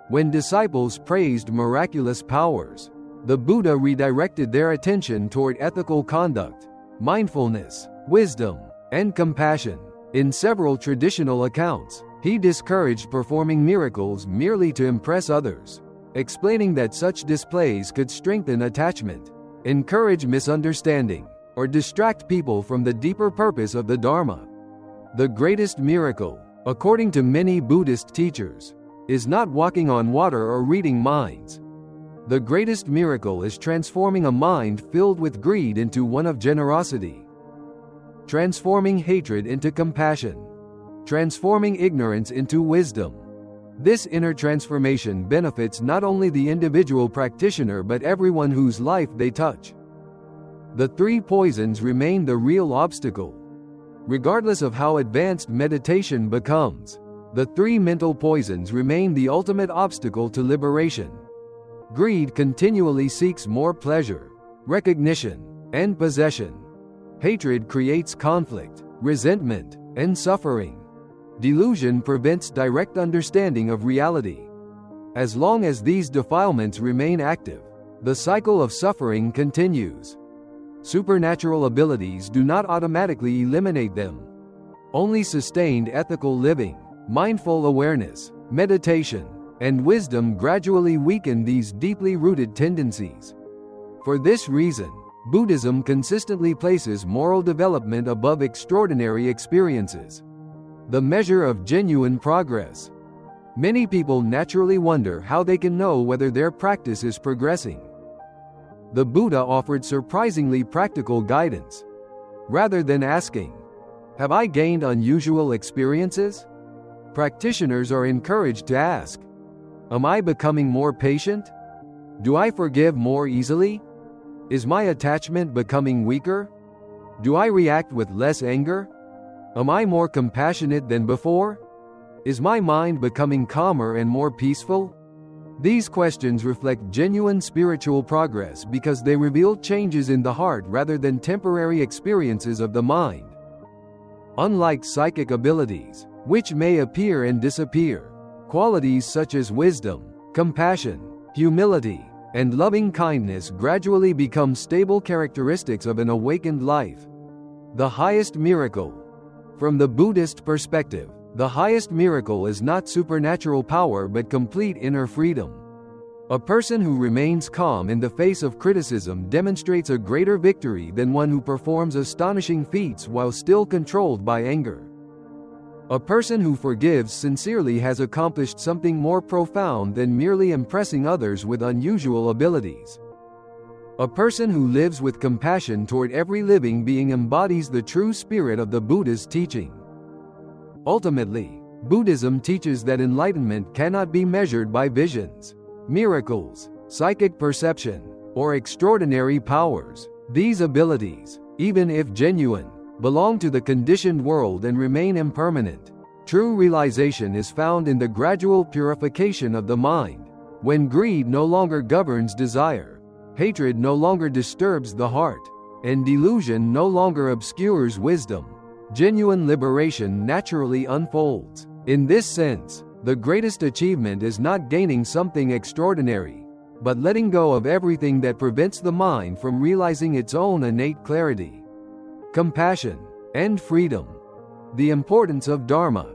When disciples praised miraculous powers, the Buddha redirected their attention toward ethical conduct, mindfulness, wisdom, and compassion. In several traditional accounts, he discouraged performing miracles merely to impress others, explaining that such displays could strengthen attachment, encourage misunderstanding, or distract people from the deeper purpose of the Dharma. The greatest miracle, according to many Buddhist teachers, is not walking on water or reading minds. The greatest miracle is transforming a mind filled with greed into one of generosity, transforming hatred into compassion, transforming ignorance into wisdom. This inner transformation benefits not only the individual practitioner but everyone whose life they touch. The three poisons remain the real obstacle. Regardless of how advanced meditation becomes, the three mental poisons remain the ultimate obstacle to liberation. Greed continually seeks more pleasure, recognition, and possession. Hatred creates conflict, resentment, and suffering. Delusion prevents direct understanding of reality. As long as these defilements remain active, the cycle of suffering continues. Supernatural abilities do not automatically eliminate them. Only sustained ethical living, mindful awareness, meditation, and wisdom gradually weaken these deeply rooted tendencies. For this reason, Buddhism consistently places moral development above extraordinary experiences, the measure of genuine progress. Many people naturally wonder how they can know whether their practice is progressing. The Buddha offered surprisingly practical guidance. Rather than asking, "Have I gained unusual experiences?" practitioners are encouraged to ask, "Am I becoming more patient? Do I forgive more easily? Is my attachment becoming weaker? Do I react with less anger? Am I more compassionate than before? Is my mind becoming calmer and more peaceful?" These questions reflect genuine spiritual progress because they reveal changes in the heart rather than temporary experiences of the mind. Unlike psychic abilities, which may appear and disappear, qualities such as wisdom, compassion, humility, and loving kindness gradually become stable characteristics of an awakened life. The highest miracle. From the Buddhist perspective, the highest miracle is not supernatural power but complete inner freedom. A person who remains calm in the face of criticism demonstrates a greater victory than one who performs astonishing feats while still controlled by anger. A person who forgives sincerely has accomplished something more profound than merely impressing others with unusual abilities. A person who lives with compassion toward every living being embodies the true spirit of the Buddha's teaching. Ultimately, Buddhism teaches that enlightenment cannot be measured by visions, miracles, psychic perception, or extraordinary powers. These abilities, even if genuine, belong to the conditioned world and remain impermanent. True realization is found in the gradual purification of the mind, when greed no longer governs desire, hatred no longer disturbs the heart, and delusion no longer obscures wisdom. Genuine liberation naturally unfolds. In this sense, the greatest achievement is not gaining something extraordinary, but letting go of everything that prevents the mind from realizing its own innate clarity, compassion, and freedom. The importance of Dharma.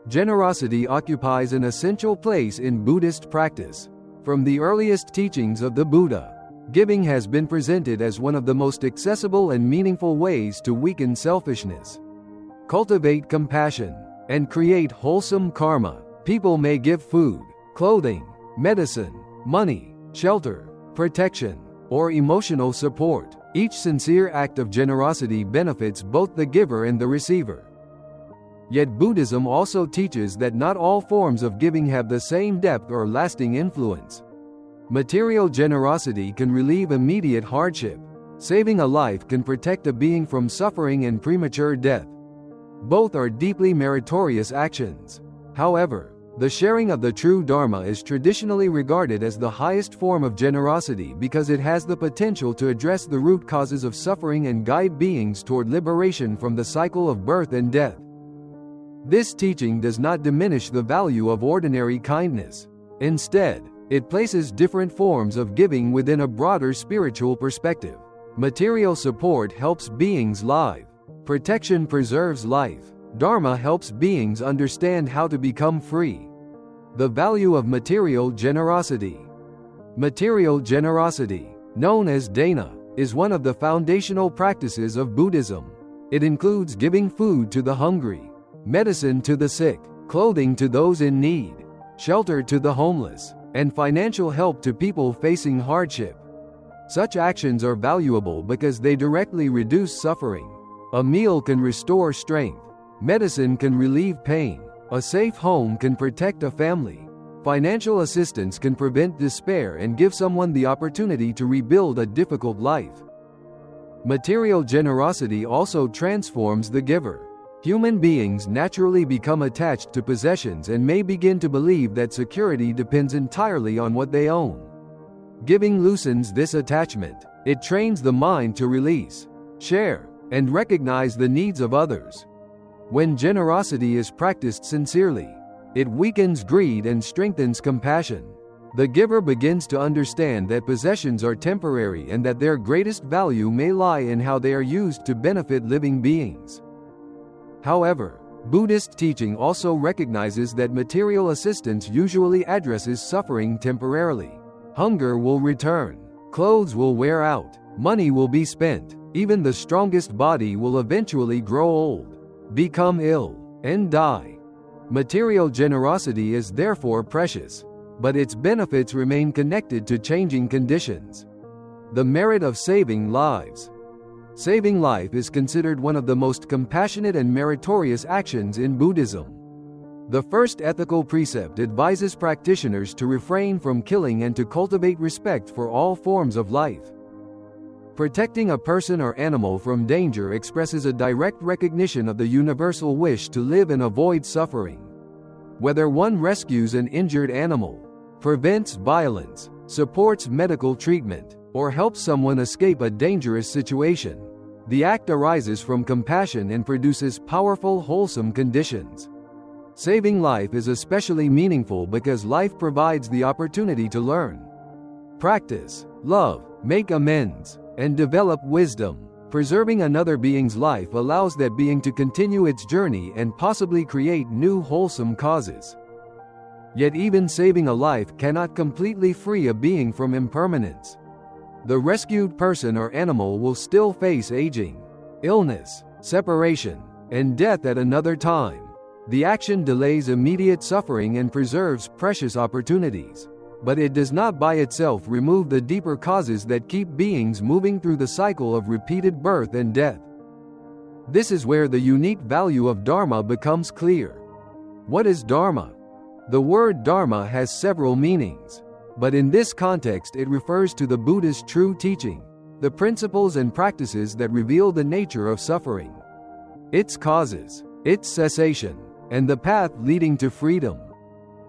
Generosity occupies an essential place in Buddhist practice. From the earliest teachings of the Buddha, giving has been presented as one of the most accessible and meaningful ways to weaken selfishness, cultivate compassion, and create wholesome karma. People may give food, clothing, medicine, money, shelter, protection, or emotional support. Each sincere act of generosity benefits both the giver and the receiver. Yet Buddhism also teaches that not all forms of giving have the same depth or lasting influence. Material generosity can relieve immediate hardship. Saving a life can protect a being from suffering and premature death. Both are deeply meritorious actions. However, The sharing of the true Dharma is traditionally regarded as the highest form of generosity because it has the potential to address the root causes of suffering and guide beings toward liberation from the cycle of birth and death. This teaching does not diminish the value of ordinary kindness. Instead, it places different forms of giving within a broader spiritual perspective. Material support helps beings live. Protection preserves life. Dharma helps beings understand how to become free. The value of material generosity. Material generosity, known as dana, is one of the foundational practices of Buddhism. It includes giving food to the hungry, medicine to the sick, clothing to those in need, shelter to the homeless, and financial help to people facing hardship. Such actions are valuable because they directly reduce suffering. A meal can restore strength. Medicine can relieve pain. A safe home can protect a family. Financial assistance can prevent despair and give someone the opportunity to rebuild a difficult life. Material generosity also transforms the giver. Human beings naturally become attached to possessions and may begin to believe that security depends entirely on what they own. Giving loosens this attachment. It trains the mind to release, share, and recognize the needs of others. When generosity is practiced sincerely, it weakens greed and strengthens compassion. The giver begins to understand that possessions are temporary and that their greatest value may lie in how they are used to benefit living beings. However, Buddhist teaching also recognizes that material assistance usually addresses suffering temporarily. Hunger will return, clothes will wear out, money will be spent, even the strongest body will eventually grow old, become ill, and die. Material generosity is therefore precious, but its benefits remain connected to changing conditions. The merit of saving lives. Saving life is considered one of the most compassionate and meritorious actions in Buddhism. The first ethical precept advises practitioners to refrain from killing and to cultivate respect for all forms of life. Protecting a person or animal from danger expresses a direct recognition of the universal wish to live and avoid suffering. Whether one rescues an injured animal, prevents violence, supports medical treatment, or helps someone escape a dangerous situation, the act arises from compassion and produces powerful, wholesome conditions. Saving life is especially meaningful because life provides the opportunity to learn, practice, love, make amends, and develop wisdom. Preserving another being's life allows that being to continue its journey and possibly create new wholesome causes. Yet even saving a life cannot completely free a being from impermanence. The rescued person or animal will still face aging, illness, separation, and death at another time. The action delays immediate suffering and preserves precious opportunities. But it does not by itself remove the deeper causes that keep beings moving through the cycle of repeated birth and death. This is where the unique value of Dharma becomes clear. What is Dharma? The word Dharma has several meanings, but in this context it refers to the Buddhist true teaching, the principles and practices that reveal the nature of suffering, its causes, its cessation, and the path leading to freedom.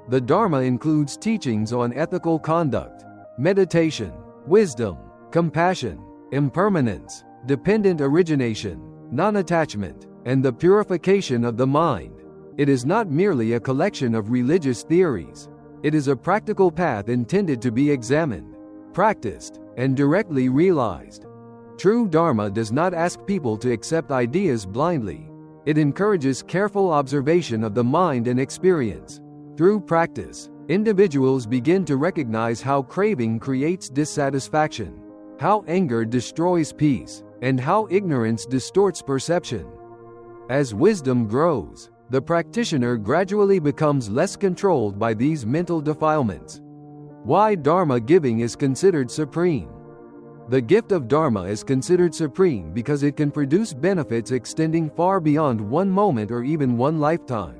The Dharma includes teachings on ethical conduct, meditation, wisdom, compassion, impermanence, dependent origination, non-attachment, and the purification of the mind. It is not merely a collection of religious theories. It is a practical path intended to be examined, practiced, and directly realized. True Dharma does not ask people to accept ideas blindly. It encourages careful observation of the mind and experience. Through practice, individuals begin to recognize how craving creates dissatisfaction, how anger destroys peace, and how ignorance distorts perception. As wisdom grows, the practitioner gradually becomes less controlled by these mental defilements. Why Dharma giving is considered supreme. The gift of Dharma is considered supreme because it can produce benefits extending far beyond one moment or even one lifetime.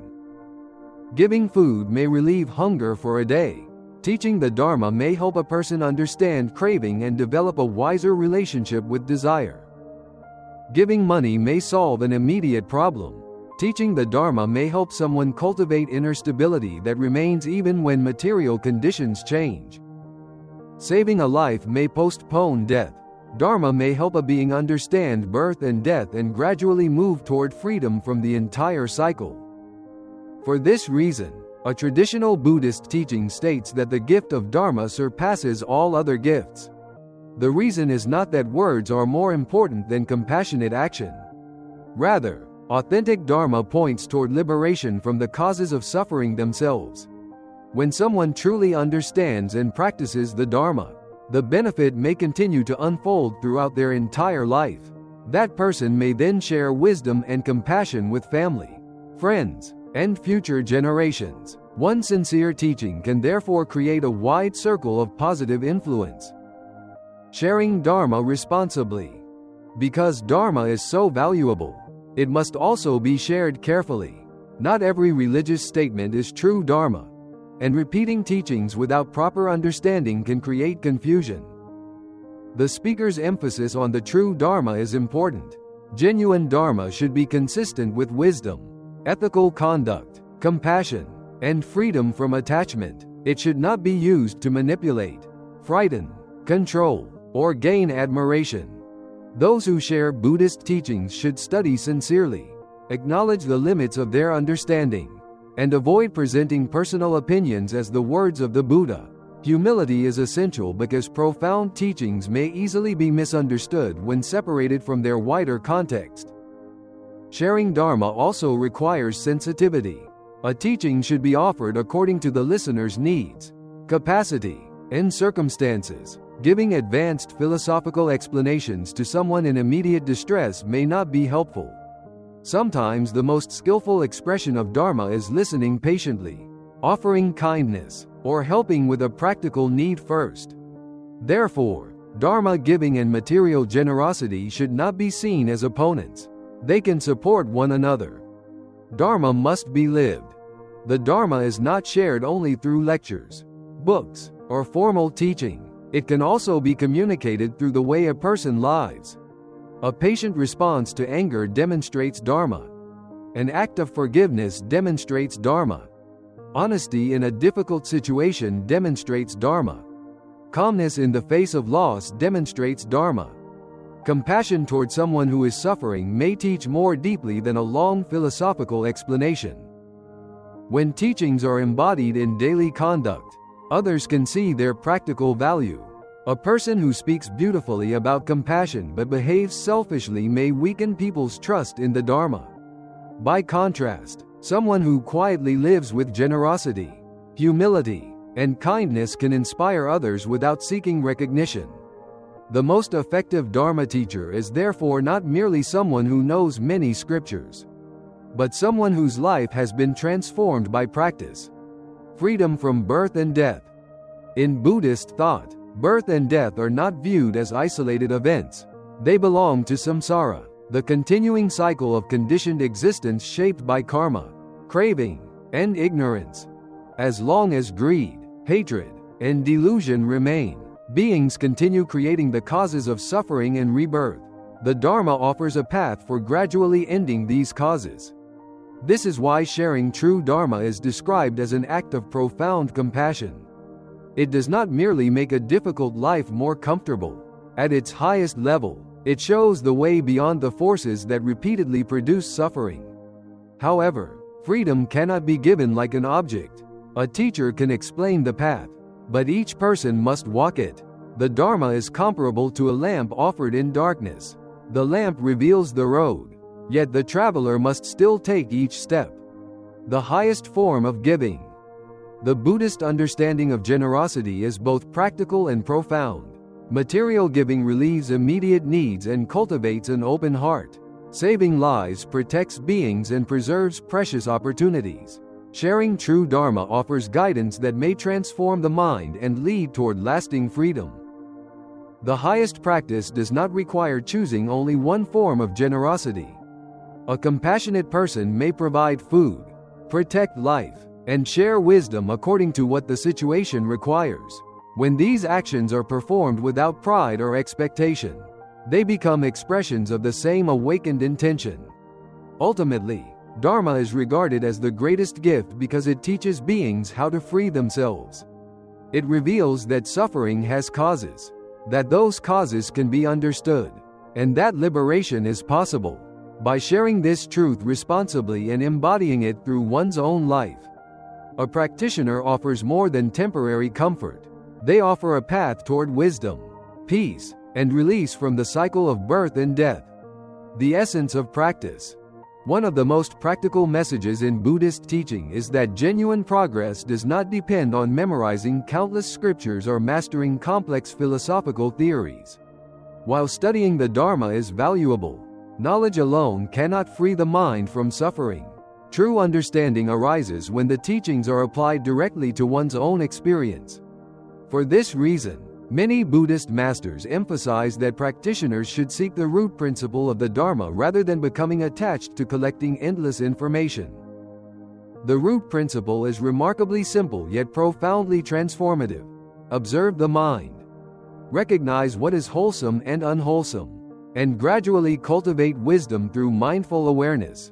Giving food may relieve hunger for a day. Teaching the Dharma may help a person understand craving and develop a wiser relationship with desire. Giving money may solve an immediate problem. Teaching the Dharma may help someone cultivate inner stability that remains even when material conditions change. Saving a life may postpone death. Dharma may help a being understand birth and death and gradually move toward freedom from the entire cycle. For this reason, a traditional Buddhist teaching states that the gift of Dharma surpasses all other gifts. The reason is not that words are more important than compassionate action. Rather, authentic Dharma points toward liberation from the causes of suffering themselves. When someone truly understands and practices the Dharma, the benefit may continue to unfold throughout their entire life. That person may then share wisdom and compassion with family, friends, and future generations. One sincere teaching can therefore create a wide circle of positive influence. Sharing Dharma responsibly. Because Dharma is so valuable, it must also be shared carefully. Not every religious statement is true Dharma, and repeating teachings without proper understanding can create confusion. The speaker's emphasis on the true Dharma is important. Genuine Dharma should be consistent with wisdom, ethical conduct, compassion, and freedom from attachment. It should not be used to manipulate, frighten, control, or gain admiration. Those who share Buddhist teachings should study sincerely, acknowledge the limits of their understanding, and avoid presenting personal opinions as the words of the Buddha. Humility is essential because profound teachings may easily be misunderstood when separated from their wider context. Sharing Dharma also requires sensitivity. A teaching should be offered according to the listener's needs, capacity, and circumstances. Giving advanced philosophical explanations to someone in immediate distress may not be helpful. Sometimes the most skillful expression of Dharma is listening patiently, offering kindness, or helping with a practical need first. Therefore, Dharma giving and material generosity should not be seen as opponents. They can support one another. Dharma must be lived. The Dharma is not shared only through lectures, books, or formal teaching. It can also be communicated through the way a person lives. A patient response to anger demonstrates Dharma. An act of forgiveness demonstrates Dharma. Honesty in a difficult situation demonstrates Dharma. Calmness in the face of loss demonstrates Dharma. Compassion toward someone who is suffering may teach more deeply than a long philosophical explanation. When teachings are embodied in daily conduct, others can see their practical value. A person who speaks beautifully about compassion but behaves selfishly may weaken people's trust in the Dharma. By contrast, someone who quietly lives with generosity, humility, and kindness can inspire others without seeking recognition. The most effective Dharma teacher is therefore not merely someone who knows many scriptures, but someone whose life has been transformed by practice. Freedom from birth and death. In Buddhist thought, birth and death are not viewed as isolated events. They belong to samsara, the continuing cycle of conditioned existence shaped by karma, craving, and ignorance. As long as greed, hatred, and delusion remain, beings continue creating the causes of suffering and rebirth. The Dharma offers a path for gradually ending these causes. This is why sharing true Dharma is described as an act of profound compassion. It does not merely make a difficult life more comfortable. At its highest level, it shows the way beyond the forces that repeatedly produce suffering. However, freedom cannot be given like an object. A teacher can explain the path, but each person must walk it. The Dharma is comparable to a lamp offered in darkness. The lamp reveals the road, yet the traveler must still take each step. The highest form of giving. The Buddhist understanding of generosity is both practical and profound. Material giving relieves immediate needs and cultivates an open heart. Saving lives protects beings and preserves precious opportunities. Sharing true Dharma offers guidance that may transform the mind and lead toward lasting freedom. The highest practice does not require choosing only one form of generosity. A compassionate person may provide food, protect life, and share wisdom according to what the situation requires. When these actions are performed without pride or expectation, they become expressions of the same awakened intention. Ultimately, Dharma is regarded as the greatest gift because it teaches beings how to free themselves. It reveals that suffering has causes, that those causes can be understood, and that liberation is possible. By sharing this truth responsibly and embodying it through one's own life, a practitioner offers more than temporary comfort. They offer a path toward wisdom, peace, and release from the cycle of birth and death. The essence of practice. One of the most practical messages in Buddhist teaching is that genuine progress does not depend on memorizing countless scriptures or mastering complex philosophical theories. While studying the Dharma is valuable, knowledge alone cannot free the mind from suffering. True understanding arises when the teachings are applied directly to one's own experience. For this reason, many Buddhist masters emphasize that practitioners should seek the root principle of the Dharma rather than becoming attached to collecting endless information. The root principle is remarkably simple yet profoundly transformative. Observe the mind. Recognize what is wholesome and unwholesome, and gradually cultivate wisdom through mindful awareness.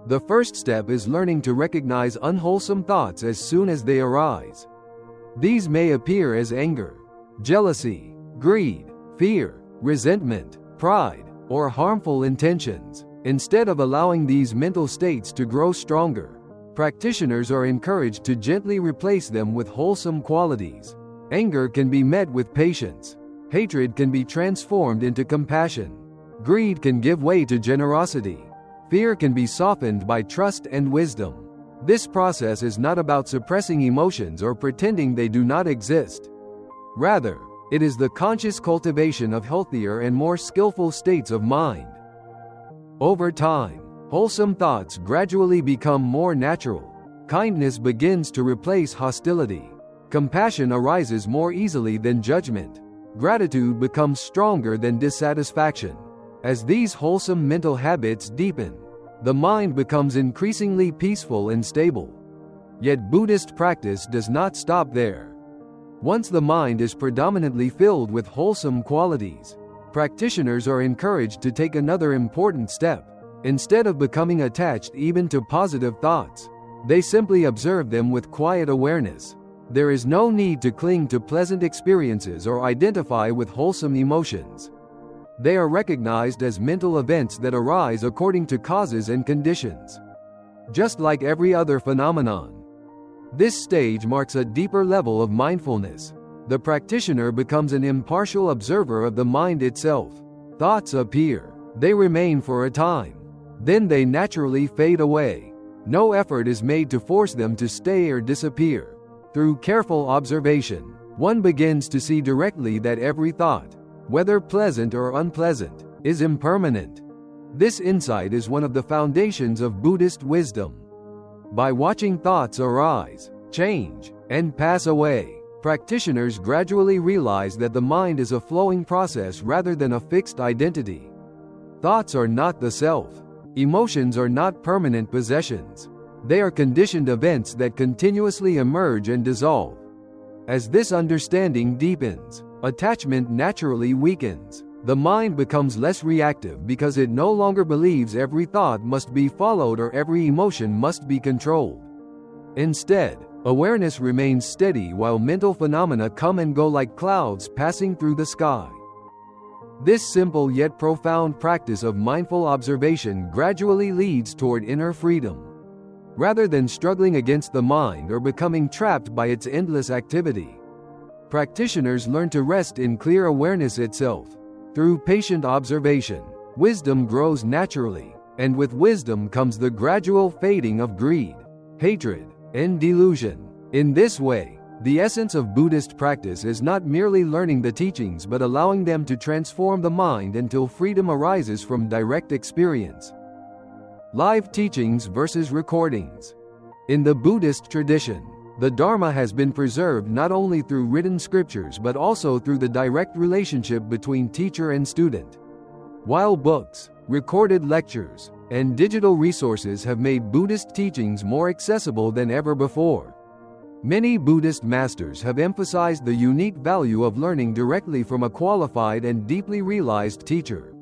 The first step is learning to recognize unwholesome thoughts as soon as they arise. These may appear as anger, jealousy, greed, fear, resentment, pride, or harmful intentions. Instead of allowing these mental states to grow stronger, practitioners are encouraged to gently replace them with wholesome qualities. Anger can be met with patience. Hatred can be transformed into compassion. Greed can give way to generosity. Fear can be softened by trust and wisdom. This process is not about suppressing emotions or pretending they do not exist. Rather, it is the conscious cultivation of healthier and more skillful states of mind. Over time, wholesome thoughts gradually become more natural. Kindness begins to replace hostility. Compassion arises more easily than judgment. Gratitude becomes stronger than dissatisfaction. As these wholesome mental habits deepen, the mind becomes increasingly peaceful and stable. Yet Buddhist practice does not stop there. Once the mind is predominantly filled with wholesome qualities, practitioners are encouraged to take another important step. Instead of becoming attached even to positive thoughts, they simply observe them with quiet awareness. There is no need to cling to pleasant experiences or identify with wholesome emotions. They are recognized as mental events that arise according to causes and conditions, just like every other phenomenon. This stage marks a deeper level of mindfulness. The practitioner becomes an impartial observer of the mind itself. Thoughts appear. They remain for a time. Then they naturally fade away. No effort is made to force them to stay or disappear. Through careful observation, one begins to see directly that every thought, whether pleasant or unpleasant, is impermanent. This insight is one of the foundations of Buddhist wisdom. By watching thoughts arise, change, and pass away, practitioners gradually realize that the mind is a flowing process rather than a fixed identity. Thoughts are not the self. Emotions are not permanent possessions. They are conditioned events that continuously emerge and dissolve. As this understanding deepens, attachment naturally weakens. The mind becomes less reactive because it no longer believes every thought must be followed or every emotion must be controlled. Instead, awareness remains steady while mental phenomena come and go like clouds passing through the sky. This simple yet profound practice of mindful observation gradually leads toward inner freedom. Rather than struggling against the mind or becoming trapped by its endless activity, practitioners learn to rest in clear awareness itself. Through patient observation, wisdom grows naturally, and with wisdom comes the gradual fading of greed, hatred, and delusion. In this way, the essence of Buddhist practice is not merely learning the teachings but allowing them to transform the mind until freedom arises from direct experience. Live teachings versus recordings. In the Buddhist tradition, the Dharma has been preserved not only through written scriptures but also through the direct relationship between teacher and student. While books, recorded lectures, and digital resources have made Buddhist teachings more accessible than ever before, many Buddhist masters have emphasized the unique value of learning directly from a qualified and deeply realized teacher.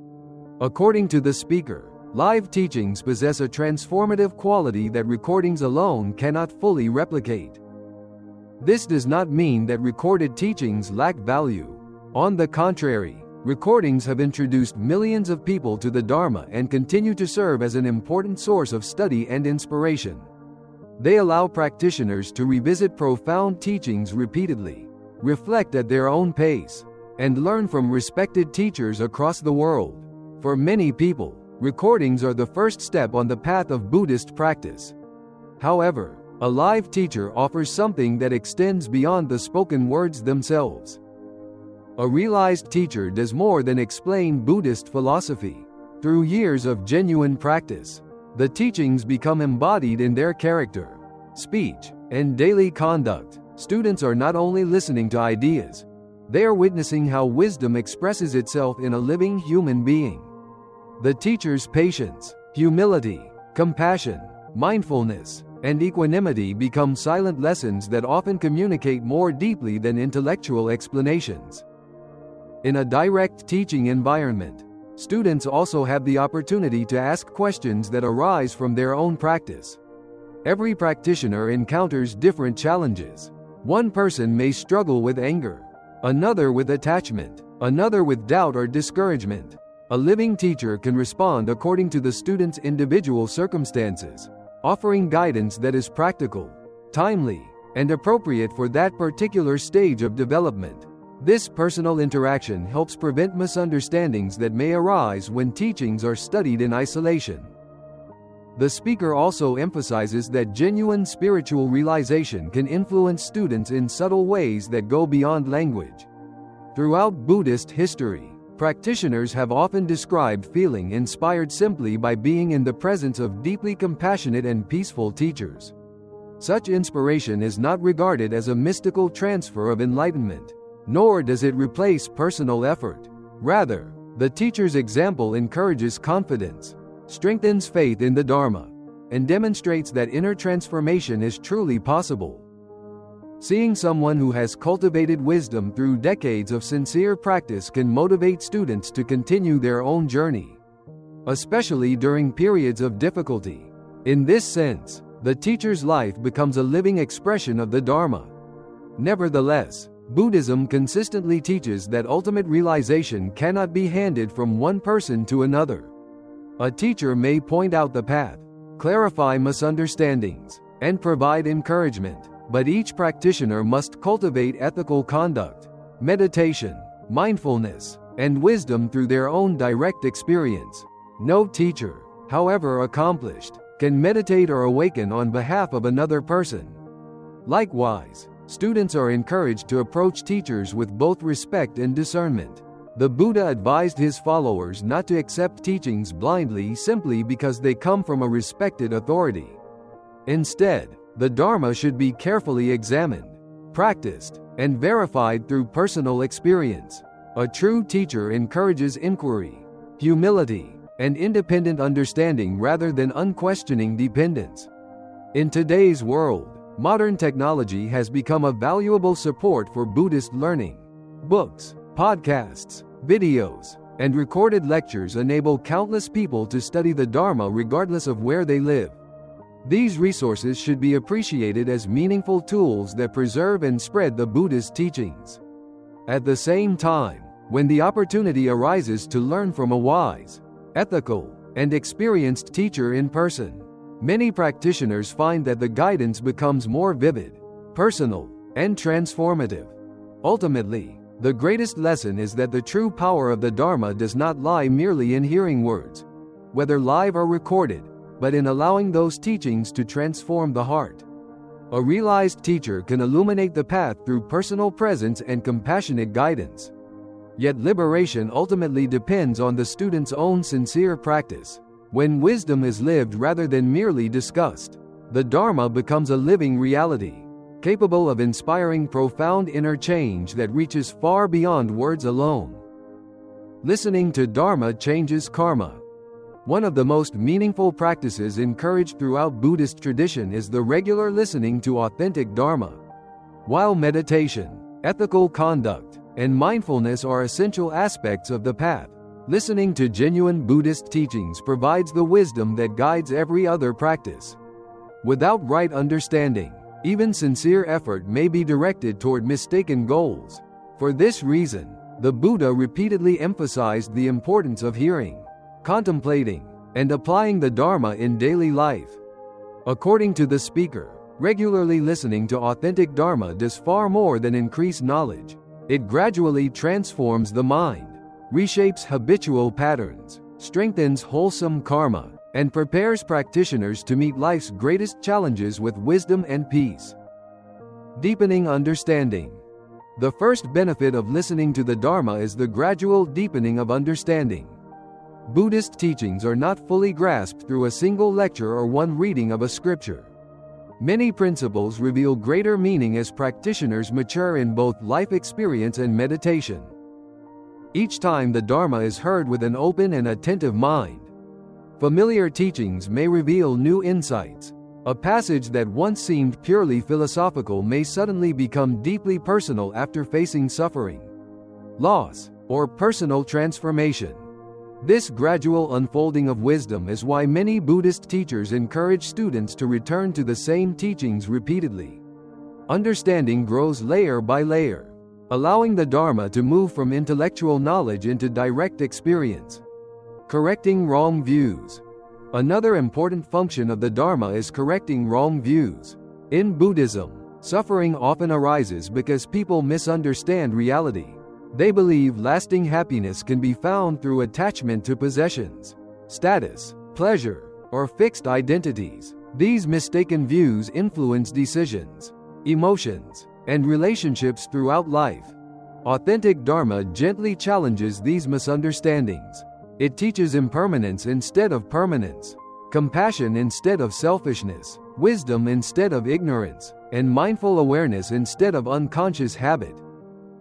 According to the speaker, Live teachings possess a transformative quality that recordings alone cannot fully replicate. This does not mean that recorded teachings lack value. On the contrary, recordings have introduced millions of people to the Dharma and continue to serve as an important source of study and inspiration. They allow practitioners to revisit profound teachings repeatedly, reflect at their own pace, and learn from respected teachers across the world. For many people, recordings are the first step on the path of Buddhist practice. However, a live teacher offers something that extends beyond the spoken words themselves. A realized teacher does more than explain Buddhist philosophy. Through years of genuine practice, the teachings become embodied in their character, speech, and daily conduct. Students are not only listening to ideas, they are witnessing how wisdom expresses itself in a living human being. The teacher's patience, humility, compassion, mindfulness, and equanimity become silent lessons that often communicate more deeply than intellectual explanations. In a direct teaching environment, students also have the opportunity to ask questions that arise from their own practice. Every practitioner encounters different challenges. One person may struggle with anger, another with attachment, another with doubt or discouragement. A living teacher can respond according to the student's individual circumstances, offering guidance that is practical, timely, and appropriate for that particular stage of development. This personal interaction helps prevent misunderstandings that may arise when teachings are studied in isolation. The speaker also emphasizes that genuine spiritual realization can influence students in subtle ways that go beyond language. Throughout Buddhist history, practitioners have often described feeling inspired simply by being in the presence of deeply compassionate and peaceful teachers. Such inspiration is not regarded as a mystical transfer of enlightenment, nor does it replace personal effort. Rather, the teacher's example encourages confidence, strengthens faith in the Dharma, and demonstrates that inner transformation is truly possible. Seeing someone who has cultivated wisdom through decades of sincere practice can motivate students to continue their own journey, especially during periods of difficulty. In this sense, the teacher's life becomes a living expression of the Dharma. Nevertheless, Buddhism consistently teaches that ultimate realization cannot be handed from one person to another. A teacher may point out the path, clarify misunderstandings, and provide encouragement, but each practitioner must cultivate ethical conduct, meditation, mindfulness, and wisdom through their own direct experience. No teacher, however accomplished, can meditate or awaken on behalf of another person. Likewise, students are encouraged to approach teachers with both respect and discernment. The Buddha advised his followers not to accept teachings blindly simply because they come from a respected authority. Instead, the Dharma should be carefully examined, practiced, and verified through personal experience. A true teacher encourages inquiry, humility, and independent understanding rather than unquestioning dependence. In today's world, modern technology has become a valuable support for Buddhist learning. Books, podcasts, videos, and recorded lectures enable countless people to study the Dharma regardless of where they live. These resources should be appreciated as meaningful tools that preserve and spread the Buddhist teachings. At the same time, when the opportunity arises to learn from a wise, ethical, and experienced teacher in person, many practitioners find that the guidance becomes more vivid, personal, and transformative. Ultimately, the greatest lesson is that the true power of the Dharma does not lie merely in hearing words, whether live or recorded, but in allowing those teachings to transform the heart. A realized teacher can illuminate the path through personal presence and compassionate guidance. Yet liberation ultimately depends on the student's own sincere practice. When wisdom is lived rather than merely discussed, the Dharma becomes a living reality, capable of inspiring profound inner change that reaches far beyond words alone. Listening to Dharma changes karma. One of the most meaningful practices encouraged throughout Buddhist tradition is the regular listening to authentic Dharma. While meditation, ethical conduct, and mindfulness are essential aspects of the path, Listening to genuine Buddhist teachings provides the wisdom that guides every other practice. Without right understanding, even sincere effort may be directed toward mistaken goals. For this reason, the Buddha repeatedly emphasized the importance of hearing, contemplating, and applying the Dharma in daily life. According to the speaker, regularly listening to authentic Dharma does far more than increase knowledge. It gradually transforms the mind, reshapes habitual patterns, strengthens wholesome karma, and prepares practitioners to meet life's greatest challenges with wisdom and peace. Deepening understanding. The first benefit of listening to the Dharma is the gradual deepening of understanding. Buddhist teachings are not fully grasped through a single lecture or one reading of a scripture. Many principles reveal greater meaning as practitioners mature in both life experience and meditation. Each time the Dharma is heard with an open and attentive mind, familiar teachings may reveal new insights. A passage that once seemed purely philosophical may suddenly become deeply personal after facing suffering, loss, or personal transformation. This gradual unfolding of wisdom is why many Buddhist teachers encourage students to return to the same teachings repeatedly. Understanding grows layer by layer, allowing the Dharma to move from intellectual knowledge into direct experience. Correcting wrong views. Another important function of the Dharma is correcting wrong views. In Buddhism, suffering often arises because people misunderstand reality. They believe lasting happiness can be found through attachment to possessions, status, pleasure, or fixed identities. These mistaken views influence decisions, emotions, and relationships throughout life. Authentic Dharma gently challenges these misunderstandings. It teaches impermanence instead of permanence, compassion instead of selfishness, wisdom instead of ignorance, and mindful awareness instead of unconscious habit.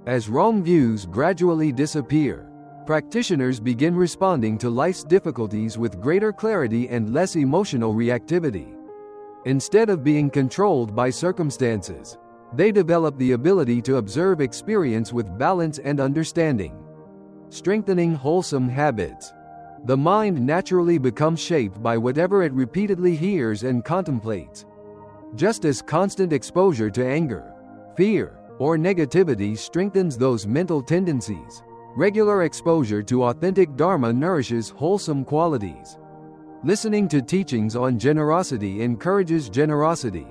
As wrong views gradually disappear, practitioners begin responding to life's difficulties with greater clarity and less emotional reactivity. Instead of being controlled by circumstances, they develop the ability to observe experience with balance and understanding. Strengthening wholesome habits. The mind naturally becomes shaped by whatever it repeatedly hears and contemplates. Just as constant exposure to anger, fear, or negativity strengthens those mental tendencies, regular exposure to authentic Dharma nourishes wholesome qualities. Listening to teachings on generosity encourages generosity.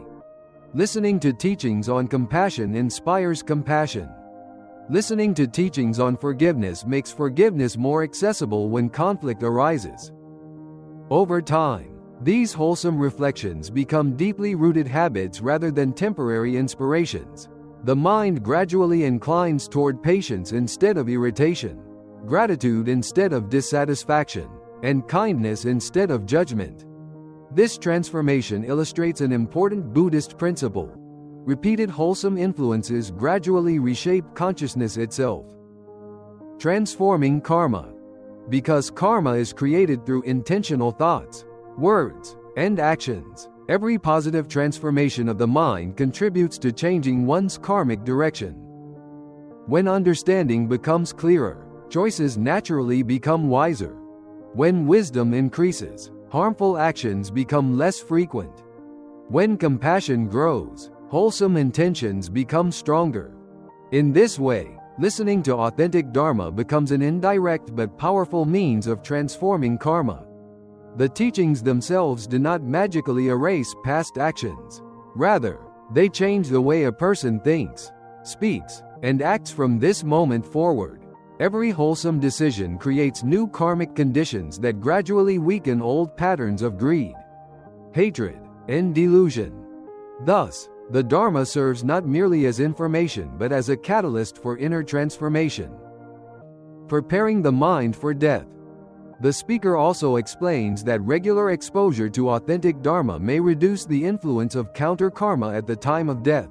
Listening to teachings on compassion inspires compassion. Listening to teachings on forgiveness makes forgiveness more accessible when conflict arises. Over time, these wholesome reflections become deeply rooted habits rather than temporary inspirations. The mind gradually inclines toward patience instead of irritation, gratitude instead of dissatisfaction, and kindness instead of judgment. This transformation illustrates an important Buddhist principle. Repeated wholesome influences gradually reshape consciousness itself. Transforming karma. Because karma is created through intentional thoughts, words, and actions, every positive transformation of the mind contributes to changing one's karmic direction. When understanding becomes clearer, choices naturally become wiser. When wisdom increases, harmful actions become less frequent. When compassion grows, wholesome intentions become stronger. In this way, listening to authentic Dharma becomes an indirect but powerful means of transforming karma. The teachings themselves do not magically erase past actions. Rather, they change the way a person thinks, speaks, and acts from this moment forward. Every wholesome decision creates new karmic conditions that gradually weaken old patterns of greed, hatred, and delusion. Thus, the Dharma serves not merely as information but as a catalyst for inner transformation. Preparing the mind for death. The speaker also explains that regular exposure to authentic Dharma may reduce the influence of counter-karma at the time of death.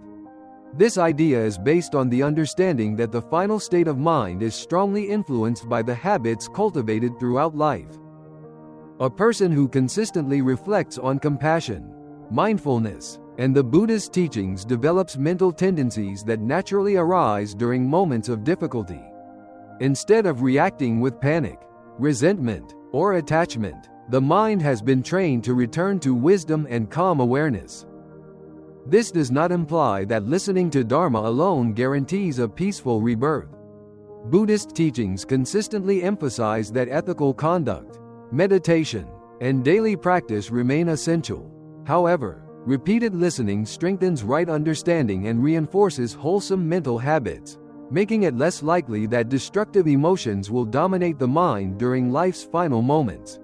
This idea is based on the understanding that the final state of mind is strongly influenced by the habits cultivated throughout life. A person who consistently reflects on compassion, mindfulness, and the Buddha's teachings develops mental tendencies that naturally arise during moments of difficulty. Instead of reacting with panic, resentment, or attachment, the mind has been trained to return to wisdom and calm awareness. This does not imply that listening to Dharma alone guarantees a peaceful rebirth. Buddhist teachings consistently emphasize that ethical conduct, meditation, and daily practice remain essential. However, repeated listening strengthens right understanding and reinforces wholesome mental habits, making it less likely that destructive emotions will dominate the mind during life's final moments.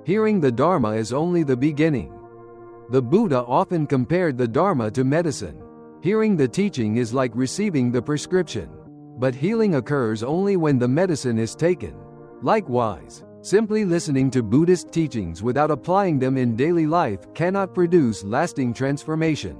Hearing the Dharma is only the beginning. The Buddha often compared the Dharma to medicine. Hearing the teaching is like receiving the prescription, but healing occurs only when the medicine is taken. Likewise, simply listening to Buddhist teachings without applying them in daily life cannot produce lasting transformation.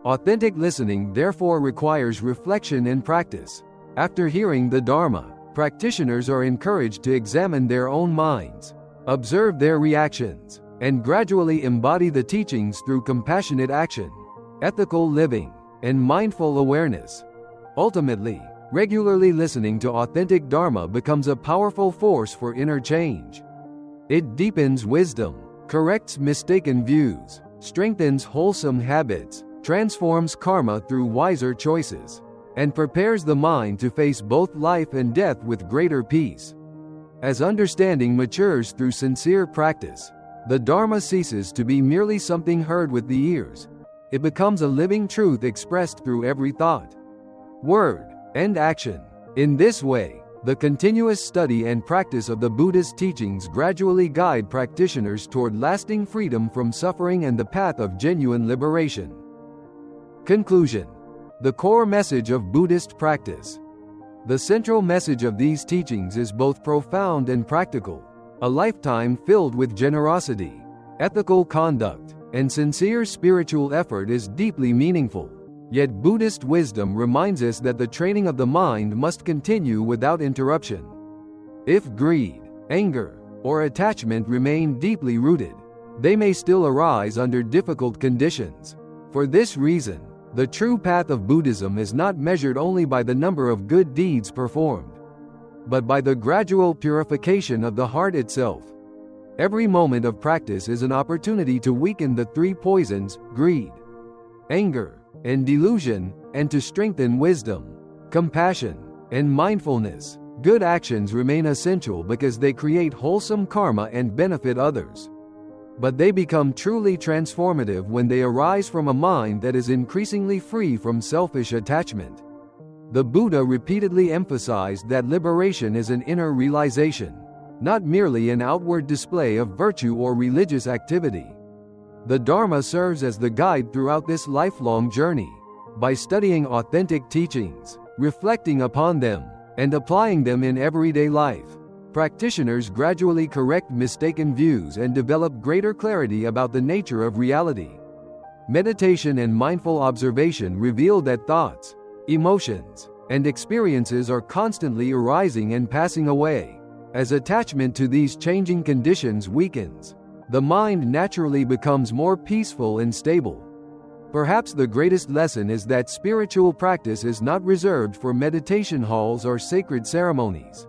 Authentic listening therefore requires reflection and practice. After hearing the Dharma, practitioners are encouraged to examine their own minds, observe their reactions, and gradually embody the teachings through compassionate action, ethical living, and mindful awareness. Ultimately, regularly listening to authentic Dharma becomes a powerful force for inner change. It deepens wisdom, corrects mistaken views, strengthens wholesome habits, transforms karma through wiser choices, and prepares the mind to face both life and death with greater peace. As understanding matures through sincere practice, the Dharma ceases to be merely something heard with the ears. It becomes a living truth expressed through every thought, word, and action. In this way, the continuous study and practice of the Buddhist teachings gradually guide practitioners toward lasting freedom from suffering and the path of genuine liberation. Conclusion. The core message of Buddhist practice. The central message of these teachings is both profound and practical. A lifetime filled with generosity, ethical conduct, and sincere spiritual effort is deeply meaningful. Yet Buddhist wisdom reminds us that the training of the mind must continue without interruption. If greed, anger, or attachment remain deeply rooted, they may still arise under difficult conditions. For this reason, the true path of Buddhism is not measured only by the number of good deeds performed, but by the gradual purification of the heart itself. Every moment of practice is an opportunity to weaken the three poisons, greed, anger, and delusion, and to strengthen wisdom, compassion, and mindfulness. Good actions remain essential because they create wholesome karma and benefit others. But they become truly transformative when they arise from a mind that is increasingly free from selfish attachment. The Buddha repeatedly emphasized that liberation is an inner realization, not merely an outward display of virtue or religious activity. The Dharma serves as the guide throughout this lifelong journey. By studying authentic teachings, reflecting upon them, and applying them in everyday life, practitioners gradually correct mistaken views and develop greater clarity about the nature of reality. Meditation and mindful observation reveal that thoughts, emotions, and experiences are constantly arising and passing away. As attachment to these changing conditions weakens, the mind naturally becomes more peaceful and stable. Perhaps the greatest lesson is that spiritual practice is not reserved for meditation halls or sacred ceremonies.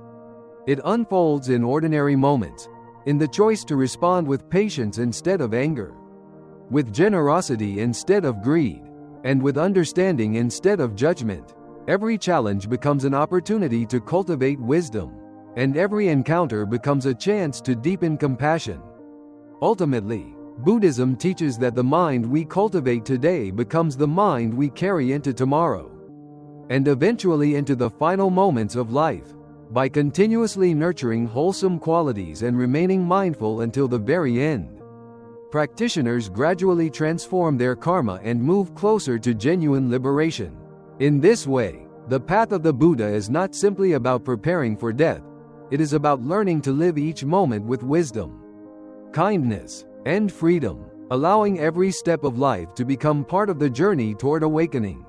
It unfolds in ordinary moments, in the choice to respond with patience instead of anger, with generosity instead of greed, and with understanding instead of judgment. Every challenge becomes an opportunity to cultivate wisdom, and every encounter becomes a chance to deepen compassion. Ultimately, Buddhism teaches that the mind we cultivate today becomes the mind we carry into tomorrow, and eventually into the final moments of life. By continuously nurturing wholesome qualities and remaining mindful until the very end, practitioners gradually transform their karma and move closer to genuine liberation. In this way, the path of the Buddha is not simply about preparing for death, it is about learning to live each moment with wisdom, kindness, and freedom, allowing every step of life to become part of the journey toward awakening.